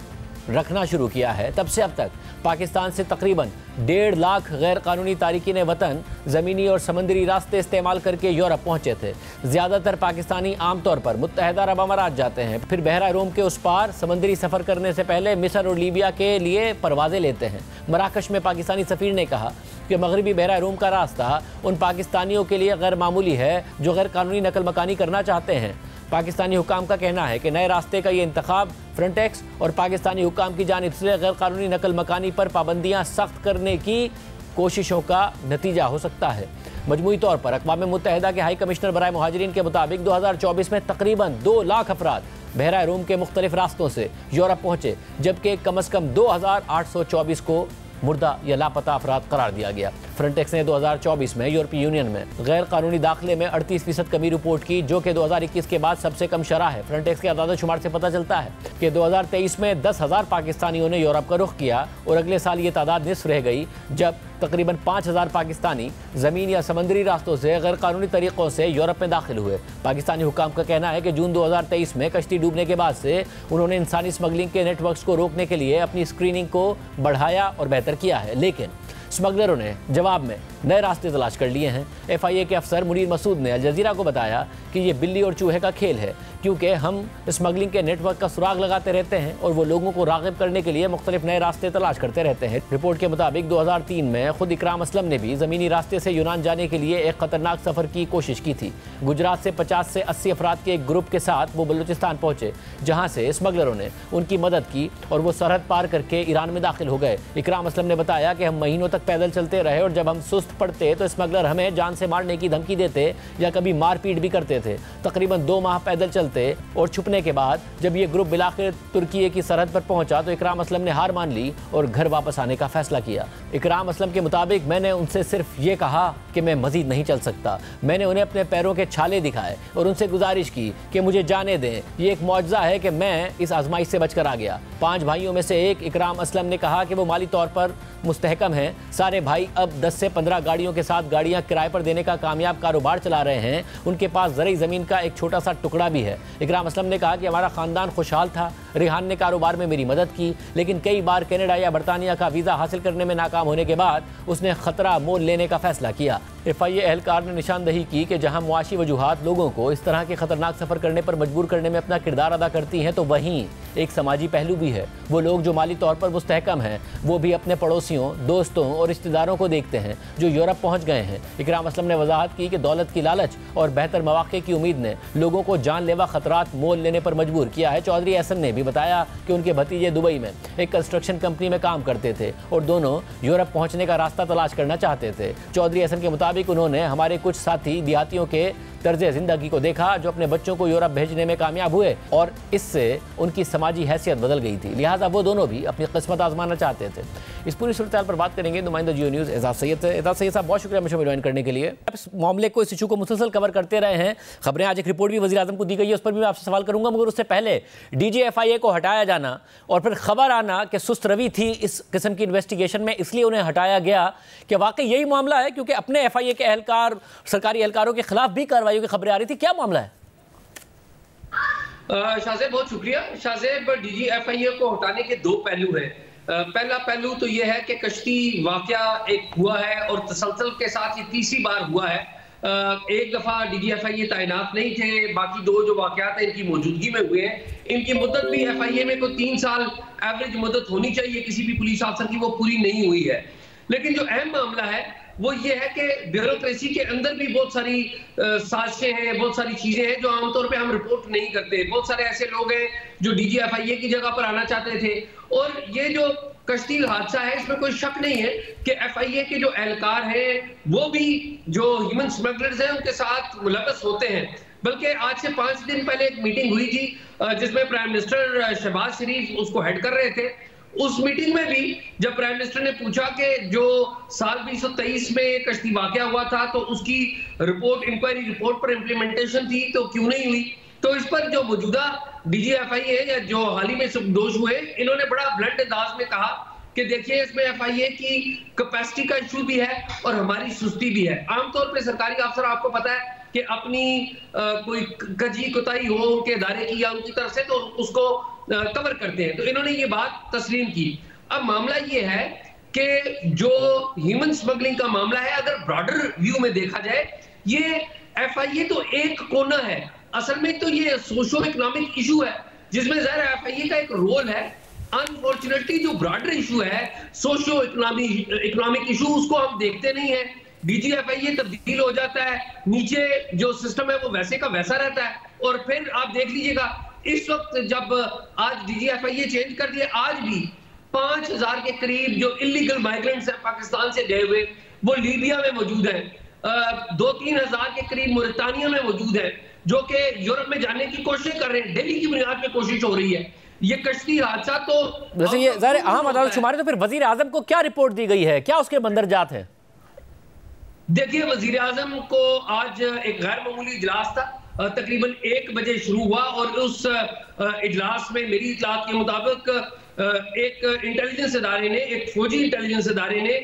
रखना शुरू किया है, तब से अब तक पाकिस्तान से तकरीबन 1.5 लाख गैर कानूनी तारिकीन वतन ज़मीनी और समंदरी रास्ते इस्तेमाल करके यूरोप पहुँचे थे। ज़्यादातर पाकिस्तानी आमतौर पर मुत्तहदा अरब अमारात जाते हैं, फिर बहरा रोम के उस पार समंदरी सफ़र करने से पहले मिस्र और लीबिया के लिए परवाज़ें लेते हैं। मराकश में पाकिस्तानी सफ़ीर ने कहा कि मगरबी बहरा रोम का रास्ता उन पाकिस्तानियों के लिए गैर मामूली है जो गैर कानूनी नकल मकानी करना चाहते हैं। पाकिस्तानी हुकाम का कहना है कि नए रास्ते का ये इंतखाब फ्रंटेक्स और पाकिस्तानी हुकाम की जानिब से गैर कानूनी नकल मकानी पर पाबंदियाँ सख्त करने की कोशिशों का नतीजा हो सकता है। मजमूई तौर पर अक़वाम मुत्तहिदा के हाई कमिश्नर बराए मुहाजिरीन के मुताबिक 2024 में तकरीबन 2 लाख अफराद बहरा रोम के मुख्तलिफ रास्तों से यूरोप पहुँचे, जबकि कम अज़ कम 2824 को मुर्दा या लापता अफराद करार दिया गया। फ्रंटेक्स ने 2024 में यूरोपीय यूनियन में गैर कानूनी दाखिले में 38% कमी रिपोर्ट की, जो कि 2021 के बाद सबसे कम शरह है। फ्रंटेक्स के आदाद शुमार से पता चलता है कि 2023 में 10,000 पाकिस्तानियों ने यूरोप का रुख किया और अगले साल ये तादाद निस्फ रह गई, जब तकरीबन 5,000 पाकिस्तानी ज़मीन या समंदरी रास्तों से गैर कानूनी तरीक़ों से यूरोप में दाखिल हुए। पाकिस्तानी हुकाम का कहना है कि जून 2023 में कश्ती डूबने के बाद से उन्होंने इंसानी स्मगलिंग के नेटवर्क्स को रोकने के लिए अपनी स्क्रीनिंग को बढ़ाया और बेहतर किया है, लेकिन स्मगलरों ने जवाब में नए रास्ते तलाश कर लिए हैं। FIA के अफसर मुनीर मसूद ने अल जज़ीरा को बताया कि ये बिल्ली और चूहे का खेल है, क्योंकि हम स्मगलिंग के नेटवर्क का सुराग लगाते रहते हैं और वो लोगों को राग़िब करने के लिए मुख्तलिफ नए रास्ते तलाश करते रहते हैं। रिपोर्ट के मुताबिक 2003 में खुद इकराम असलम ने भी ज़मीनी रास्ते से यूनान जाने के लिए एक ख़तरनाक सफ़र की कोशिश की थी। गुजरात से 50 से 80 अफराद के एक ग्रुप के साथ वो बलूचिस्तान पहुँचे, जहाँ से स्मगलरों ने उनकी मदद की और वो सरहद पार करके ईरान में दाखिल हो गए। इकराम असलम ने बताया कि हम महीनों तक पैदल चलते रहे और जब हम सुस्त पड़ते तो स्मगलर हमें जान से मारने की धमकी देते या कभी मारपीट भी करते थे। तकरीबन 2 माह पैदल चलते और छुपने के बाद जब ये ग्रुप बिलाखिर तुर्की की सरहद पर पहुंचा तो इकराम असलम ने हार मान ली और घर वापस आने का फैसला किया। इकराम असलम के मुताबिक मैंने उनसे सिर्फ ये कहा कि मैं मजीद नहीं चल सकता। मैंने उन्हें अपने पैरों के छाले दिखाए और उनसे गुजारिश की कि मुझे जाने दें। ये एक मौजज़ा है कि मैं इस आजमाइश से बचकर आ गया। 5 भाइयों में से एक इकराम असलम ने कहा कि वो माली तौर पर मुस्तहकम हैं। सारे भाई अब 10 से 15 गाड़ियों के साथ गाड़ियां किराए पर देने का कामयाब कारोबार चला रहे हैं। उनके पास ज़रई ज़मीन का एक छोटा सा टुकड़ा भी है। इकराम असलम ने कहा कि हमारा ख़ानदान खुशहाल था, रिहान ने कारोबार में मेरी मदद की, लेकिन कई बार कनाडा या बरतानिया का वीज़ा हासिल करने में नाकाम होने के बाद उसने खतरा मोल लेने का फैसला किया। FIA एहलकार ने निशानदही की कि जहां मुआशी वजूहात लोगों को इस तरह के खतरनाक सफ़र करने पर मजबूर करने में अपना किरदार अदा करती हैं, तो वहीं एक समाजी पहलू भी है। वो लोग जो माली तौर पर मुस्तहकम हैं, वो भी अपने पड़ोसियों, दोस्तों और रिश्तेदारों को देखते हैं जो यूरोप पहुँच गए हैं। इकराम असलम ने वजाहत की कि दौलत की लालच और बेहतर मौके की उम्मीद ने लोगों को जानलेवा खतरात मोल लेने पर मजबूर किया है। चौधरी एहसन ने भी बताया कि उनके भतीजे दुबई में एक कंस्ट्रक्शन कंपनी में काम करते थे और दोनों यूरोप पहुंचने का रास्ता तलाश करना चाहते थे। चौधरी एहसन के मुताबिक उन्होंने हमारे कुछ साथी देहातियों के तर्ज ज़िंदगी को देखा जो अपने बच्चों को यूरोप भेजने में कामयाब हुए और इससे उनकी समाजी हैसियत बदल गई थी, लिहाजा वो दोनों भी अपनी किस्मत आजमाना चाहते थे। इस पूरी सूरत पर बात करेंगे नुमाइंदा जियो न्यूज़ एजाज सैयद से। एजाज सैयद साहब, बहुत शुक्रिया मुझे ज्वाइन करने के लिए। इस मामले को, इस इशू को मुसलसल कवर करते रहे हैं। खबरें, आज एक रिपोर्ट भी वज़ीर आज़म को दी गई है, उस पर भी मैं आपसे सवाल करूंगा, मगर उससे पहले DG FIA को हटाया जाना और फिर खबर आना कि सुस्त रवि थी इस किस्म की इन्वेस्टिगेशन में, इसलिए उन्हें हटाया गया, कि वाकई यही मामला है? क्योंकि अपने FIA के एहलकार, सरकारी एहलकारों के खिलाफ भी कार्रवाइयों की खबरें आ रही थी, क्या मामला है?
शाहजेब, बहुत शुक्रिया। शाहजेब, DG FIA को हटाने के दो पहलू हैं। पहला पहलू तो यह है कि कश्ती वाकया एक हुआ है और तसलसल के साथ ये तीसरी बार हुआ है। एक दफ़ा DG FIA तैनात नहीं थे, बाकी दो जो वाकयात हैं इनकी मौजूदगी में हुए हैं। इनकी मुद्दत भी FIA में कोई 3 साल एवरेज मुद्दत होनी चाहिए किसी भी पुलिस अफसर की, वो पूरी नहीं हुई है। लेकिन जो अहम मामला है वो ये है कि ब्यूरोक्रेसी के अंदर भी बहुत सारी साजिशें हैं, बहुत सारी चीजें हैं जो आमतौर पे हम रिपोर्ट नहीं करते। बहुत सारे ऐसे लोग हैं जो DG FIA की जगह पर आना चाहते थे, और ये जो कश्ती हादसा है इसमें कोई शक नहीं है कि FIA के जो एहलकार हैं वो भी जो ह्यूमन स्मगलर्स हैं उनके साथ मुलव्वस होते हैं। बल्कि आज से 5 दिन पहले एक मीटिंग हुई थी जिसमें प्राइम मिनिस्टर शहबाज शरीफ उसको हेड कर रहे थे। उस मीटिंग में भी जब प्राइम मिनिस्टर ने पूछा कि जो साल 2023 में कश्ती वाकया हुआ था तो उसकी रिपोर्ट, इंक्वायरी रिपोर्ट पर इम्प्लीमेंटेशन थी तो क्यों नहीं हुई, तो इस पर जो मौजूदा DG FIA या जो हाल ही में दोष हुए, इन्होंने बड़ा ब्लंट अंदाज में कहा कि देखिए इसमें FIA की कैपेसिटी का इशू भी है और हमारी सुस्ती भी है। आमतौर पर सरकारी अफसर, आपको पता है कि अपनी कोई कजी कोताही हो उनके इदारे की या उनकी तरफ से, तो उसको कवर करते हैं। तो इन्होंने ये बात तस्लीम की। अब मामला ये है कि जो ह्यूमन स्मगलिंग का मामला है, अगर ब्रॉडर व्यू में देखा जाए, ये FIA तो एक कोना है, असल में तो ये सोशो इकोनॉमिक इशू है जिसमें ज़ाहिर FIA का एक रोल है। अनफॉर्चुनेटली जो ब्रॉडर इशू है, सोशो इकोनॉमिक इशू, उसको हम देखते नहीं है। DG FIA तब्दील हो जाता है, नीचे जो सिस्टम है वो वैसे का वैसा रहता है, और फिर आप देख लीजिएगा इस वक्त जब आज DG FIA चेंज कर दिया, आज भी 5000 के करीब जो इलीगल माइग्रेंट्स हैं पाकिस्तान से गए हुए, वो लीबिया में मौजूद हैं। 2-3 हजार के करीब मोरितानिया में मौजूद है, जो कि यूरोप में जाने की कोशिश कर रहे हैं। डेली की बुनियाद पे कोशिश हो रही है। ये कश्ती हादसा तो
वैसे ये ज़ाहिर अहम अदालत शुमार है, तो फिर वजीर आजम को क्या रिपोर्ट दी गई है, क्या उसके मंदरजात हैं?
देखिए, वजीर आजम को आज एक गैर मामूली इजलास था, तकरीबन 1 बजे शुरू हुआ, और उस इजलास में मेरी इत्तलात के मुताबिक एक इंटेलिजेंस इदारे ने, एक फौजी इंटेलिजेंस इदारे ने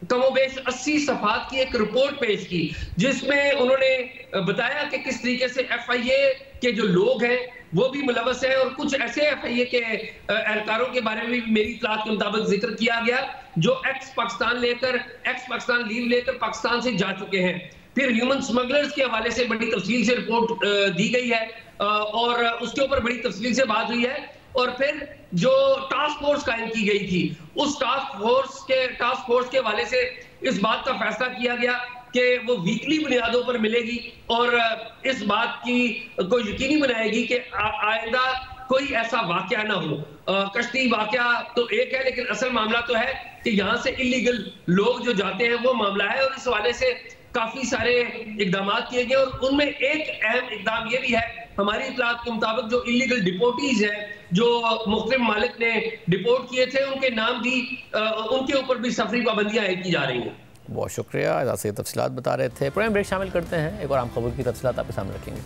कमोबेश 80 सफ़हात की एक रिपोर्ट पेश की, जिसमें उन्होंने बताया कि किस तरीके से FIA के जो लोग हैं वो भी मुलव्वस हैं, और कुछ ऐसे FIA के एहलकारों के बारे में भी मेरी इत्तलात के मुताबिक जिक्र किया गया जो एक्स पाकिस्तान लीव लेकर पाकिस्तान से जा चुके हैं। फिर ह्यूमन स्मगलर्स के हवाले से बड़ी तफसील से रिपोर्ट दी गई है, और उसके ऊपर बड़ी तफसील से बात हुई है। और फिर जो टास्क फोर्स कायम की गई थी, उस टास्क फोर्स के हवाले से इस बात का फैसला किया गया कि वो वीकली बुनियादों पर मिलेगी और इस बात की को यकीनी बनाएगी कि आइंदा कोई ऐसा वाकया ना हो। कश्ती वाकया तो एक है, लेकिन असल मामला तो है कि यहाँ से इलीगल लोग जो जाते हैं वो मामला है, और इस हवाले से काफी सारे इकदाम किए गए, और उनमें एक अहम इकदाम ये भी है हमारी इत्तलात के मुताबिक, जो इलीगल डिपोटीज हैं जो मुख्तलिफ मालिक ने डिपोर्ट किए थे, उनके नाम भी, उनके ऊपर भी सफरी पाबंदियां ऐड की जा रही हैं।
बहुत शुक्रिया, ऐसे तफसीलात बता रहे थे। प्रोग्राम ब्रेक शामिल करते हैं, एक और आम खबर की तफसीलात आपके सामने रखेंगे।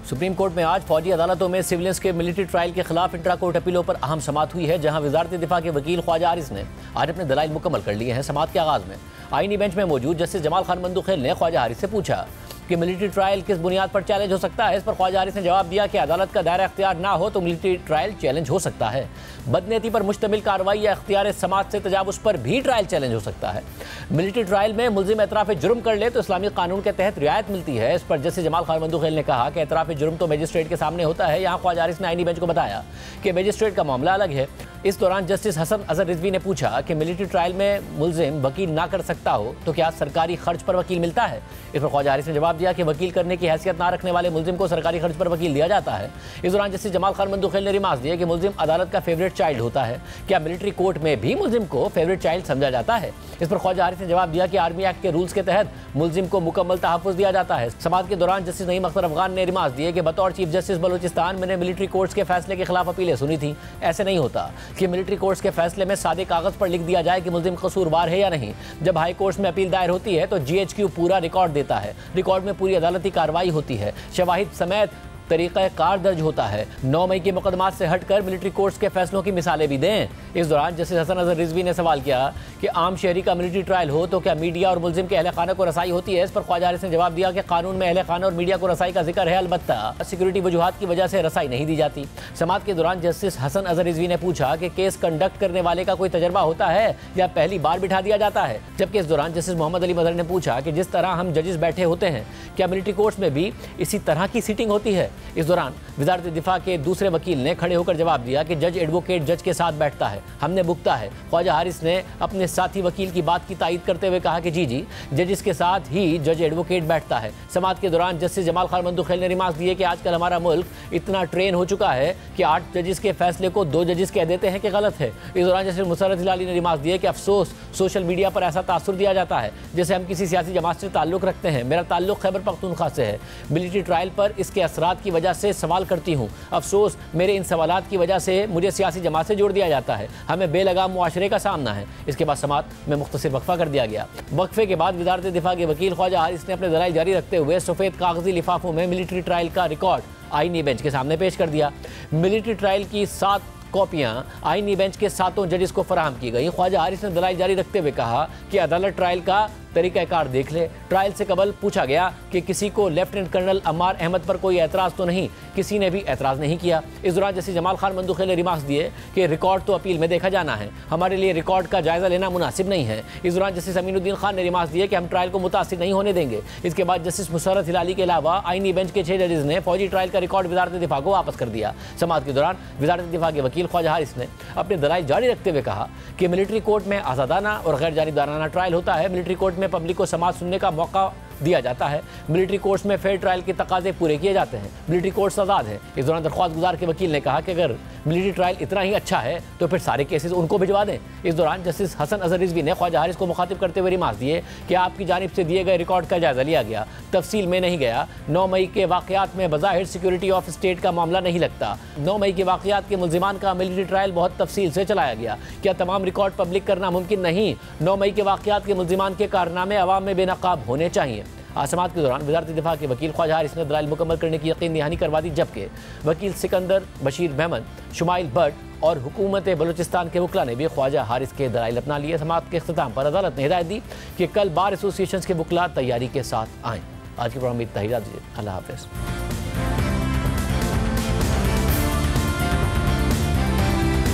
सुप्रीम कोर्ट में आज फौजी अदालतों में सिविलियंस के मिलिट्री ट्रायल के खिलाफ इंट्रा कोर्ट अपीलों पर अहम समाअत हुई है, जहां वजारत दिफा के वकील ख्वाजा आरिस ने आज अपने दलाइल मुकम्मल कर लिए हैं। समाअत के आगाज़ में आईनी बेंच में मौजूद जस्टिस जमाल खान मंदुखेल ने ख्वाजा आरिस से पूछा कि मिलिट्री ट्रायल किस बुनियाद पर चैलेंज हो सकता है। इस पर ख्वाजा हारिस ने जवाब दिया कि अदालत का दायरा इख्तियार ना हो तो मिलिट्री ट्रायल चैलेंज हो सकता है। बदनीयती पर मुश्तमिल कार्रवाई या इख्तियार समाज से तजावुज़ पर भी ट्रायल चैलेंज हो सकता है। मिलिट्री ट्रायल में मुल्जिम एतराफ़ जुर्म कर ले तो इस्लामी कानून के तहत रियायत मिलती है। इस पर जस्टिस जमाल खान मंदूखेल ने कहा कि एतराफ़ जुर्म तो मजिस्ट्रेट के सामने होता है। यहाँ ख्वाजा हारिस ने आईनी बेंच को बताया कि मजिस्ट्रेट का मामला अलग है। इस दौरान जस्टिस हसन अजहर रिजवी ने पूछा कि मिलिट्री ट्रायल में मुल्जिम वकील ना कर सकता हो तो क्या सरकारी खर्च पर वकील मिलता है। इस पर ख्वाजा हारिस ने जवाब दिया कि वकील करने की हैसियत ना रखने वाले मुल्जिम को सरकारी खर्च पर वकील दिया जाता है। इस दौरान जस्टिस जमाल खान मंदूखेल ने रिमार्क्स दिए कि मुल्जिम अदालत का फेवरेट चाइल्ड होता है, क्या मिलिट्री कोर्ट में भी मुल्जिम को फेवरेट चाइल्ड समझा जाता है। इस पर ख्वाजा हारिस ने जवाब दिया कि आर्मी एक्ट के रूल्स के तहत मुल्जिम को मुकम्मल तहफ़्फ़ुज़ दिया जाता है। समाअत के दौरान जस्टिस नईम अख्तर अफगान ने रिमार्क्स दिए कि बतौर चीफ जस्टिस बलूचिस्तान मैंने मिलिट्री कोर्ट्स के फैसले के खिलाफ अपीलें सुनी थी। ऐसे नहीं होता कि मिलिट्री कोर्ट्स के फैसले में सादे कागज़ पर लिख दिया जाए कि मुल्जिम कसूरवार है या नहीं। जब हाई कोर्ट्स में अपील दायर होती है तो GHQ पूरा रिकॉर्ड देता है। रिकॉर्ड में पूरी अदालती कार्रवाई होती है, शवाहिद समेत तरीक़ा कार दर्ज होता है। 9 मई के मुकदमात से हटकर मिलिट्री कोर्ट्स के फैसलों की मिसालें भी दें। इस दौरान जस्टिस हसन अजहर रिजवी ने सवाल किया कि आम शहरी का मिलिट्री ट्रायल हो तो क्या मीडिया और मुल्जिम के अहले खाना को रसाई होती है। इस पर ख्वाजा हारिस ने जवाब दिया कि कानून में अहले खाना और मीडिया को रसाई का जिक्र है, अलबत्ता सिक्योरिटी वजूहात की वजह से रसाई नहीं दी जाती। समाअत के दौरान जस्टिस हसन अजहर रिजवी ने पूछा कि केस कंडक्ट करने वाले का कोई तजर्बा होता है या पहली बार बिठा दिया जाता है। जबकि इस दौरान जस्टिस मोहम्मद अली मजहर ने पूछा कि जिस तरह हम जजेस बैठे होते हैं क्या मिलिट्री कोर्ट्स में भी इसी तरह की सीटिंग होती है। इस दौरान वज़ारत दिफा के दूसरे वकील ने खड़े होकर जवाब दिया कि जज एडवोकेट जज के साथ बैठता है, हमने भुगता है। ख्वाजा हारिस ने अपने साथी वकील की बात की तायीद करते हुए कहा कि जी जजिस के साथ ही जज एडवोकेट बैठता है। समाअत के दौरान जस्टिस जमाल खान मंदूखेल ने रिमार्क्स दिए कि आजकल हमारा मुल्क इतना ट्रेन हो चुका है कि 8 जजिस के फैसले को 2 जजिस कह देते हैं कि गलत है। इस दौरान जस्टिस मुसर्रत हिलाली ने रिमार्क्स दिए कि अफसोस सोशल मीडिया पर ऐसा तासुर दिया जाता है जैसे हम किसी सियासी जमात से ताल्लुक़ रखते हैं। मेरा ताल्लुक़ खैबर पख्तूनख्वा से है। मिलिट्री ट्रायल पर इसके असरात की वजह से सवाल करती हूँ। अफसोस मेरे इन सवालात की वजह से मुझे सियासी जमात से जोड़ दिया जाता है। हमें बेलगाम मुआशरे का सामना है। इसके बाद समाअत में मुख्तसर वक्फा कर दिया गया। वक्फे के बाद वज़ारत दिफा के वकील ख्वाजा हारिस ने अपने दलाइल जारी रखते हुए सफ़ेद कागजी लिफाफों में मिलिट्री ट्रायल का रिकॉर्ड आईनी बेंच के सामने पेश कर दिया। मिलिट्री ट्रायल की 7 कॉपियां आईनी बेंच के 7 जजेस को फराहम की गई। ख्वाजा हारिस ने दलाइल जारी रखते हुए कहा कि अदालत ट्रायल का तरीक़ाकार देख ले। ट्रायल से कबल पूछा गया कि किसी को लेफ्टिनेंट कर्नल अम्मार अहमद पर कोई एतराज़ तो नहीं, किसी ने भी एतराज़ नहीं किया। इस दौरान जस्टिस जमाल खान मंदूखेल ने रिमार्क्स दिए कि रिकॉर्ड तो अपील में देखा जाना है, हमारे लिए रिकॉर्ड का जायज़ा लेना मुनासिब नहीं है। इस दौरान जस्टिस अमीनुद्दीन खान ने रिमार्क्स दिए कि हम ट्रायल को मुतासिर नहीं होने देंगे। इसके बाद जस्टिस मुसर्रत हिलाली के अलावा आईनी बेंच के 6 जजेस ने फौजी ट्रायल का रिकॉर्ड वज़ारत दिफा को वापस कर दिया। समाअत के दौरान वज़ारत दिफा के वकील ख्वाजा हारिस ने अपने दलाइल जारी रखते हुए कहा कि मिलिट्री कोर्ट में आज़ादाना और गैर जानिबदाराना ट्रायल होता है। मिलिट्री कोर्ट में पब्लिक को समाज सुनने का मौका दिया जाता है। मिलिट्री कोर्ट्स में फेयर ट्रायल के तकाजे पूरे किए जाते हैं। मिलिट्री कोर्ट्स आज़ाद है। इस दौरान दरख्वास्त गुजार के वकील ने कहा कि अगर मिलिट्री ट्रायल इतना ही अच्छा है तो फिर सारे केसेस उनको भिजवा दें। इस दौरान जस्टिस हसन अजहर रिजवी ने ख्वाजा हारिस को मुखातिब करते हुए रिमार्क्स दिए कि आपकी जानिब से दिए गए रिकॉर्ड का जायज़ा लिया गया, तफसील में नहीं गया। 9 मई के वाक़यात में बज़ाहिर सिक्योरिटी ऑफ स्टेट का मामला नहीं लगता। 9 मई के वाक़यात के मुल्ज़िमान का मिलिट्री ट्रायल बहुत तफसील से चलाया गया। क्या तमाम रिकॉर्ड पब्लिक करना मुमकिन नहीं? 9 मई के वाक़यात के मुल्ज़िमान के कारनामे अवाम में बेनकाब होने चाहिए। समाअत के दौरान वज़ारत दिफा के वकील ख्वाजा हारिस ने दलाइल मुकम्मल करने की यकीन दहानी करवा दी, जबकि वकील सिकंदर बशीर मेमन, शुमाइल भट्ट और हुकूमत बलूचिस्तान के वकला ने भी ख्वाजा हारिस के दलाइल अपना लिए। समाअत के इख्तिताम पर अदालत ने हिदायत दी कि कल बार एसोसिएशन के वकला तैयारी के साथ आएँ। आज के प्रोग्राम में इतना ही। अल्लाह हाफ़िज़।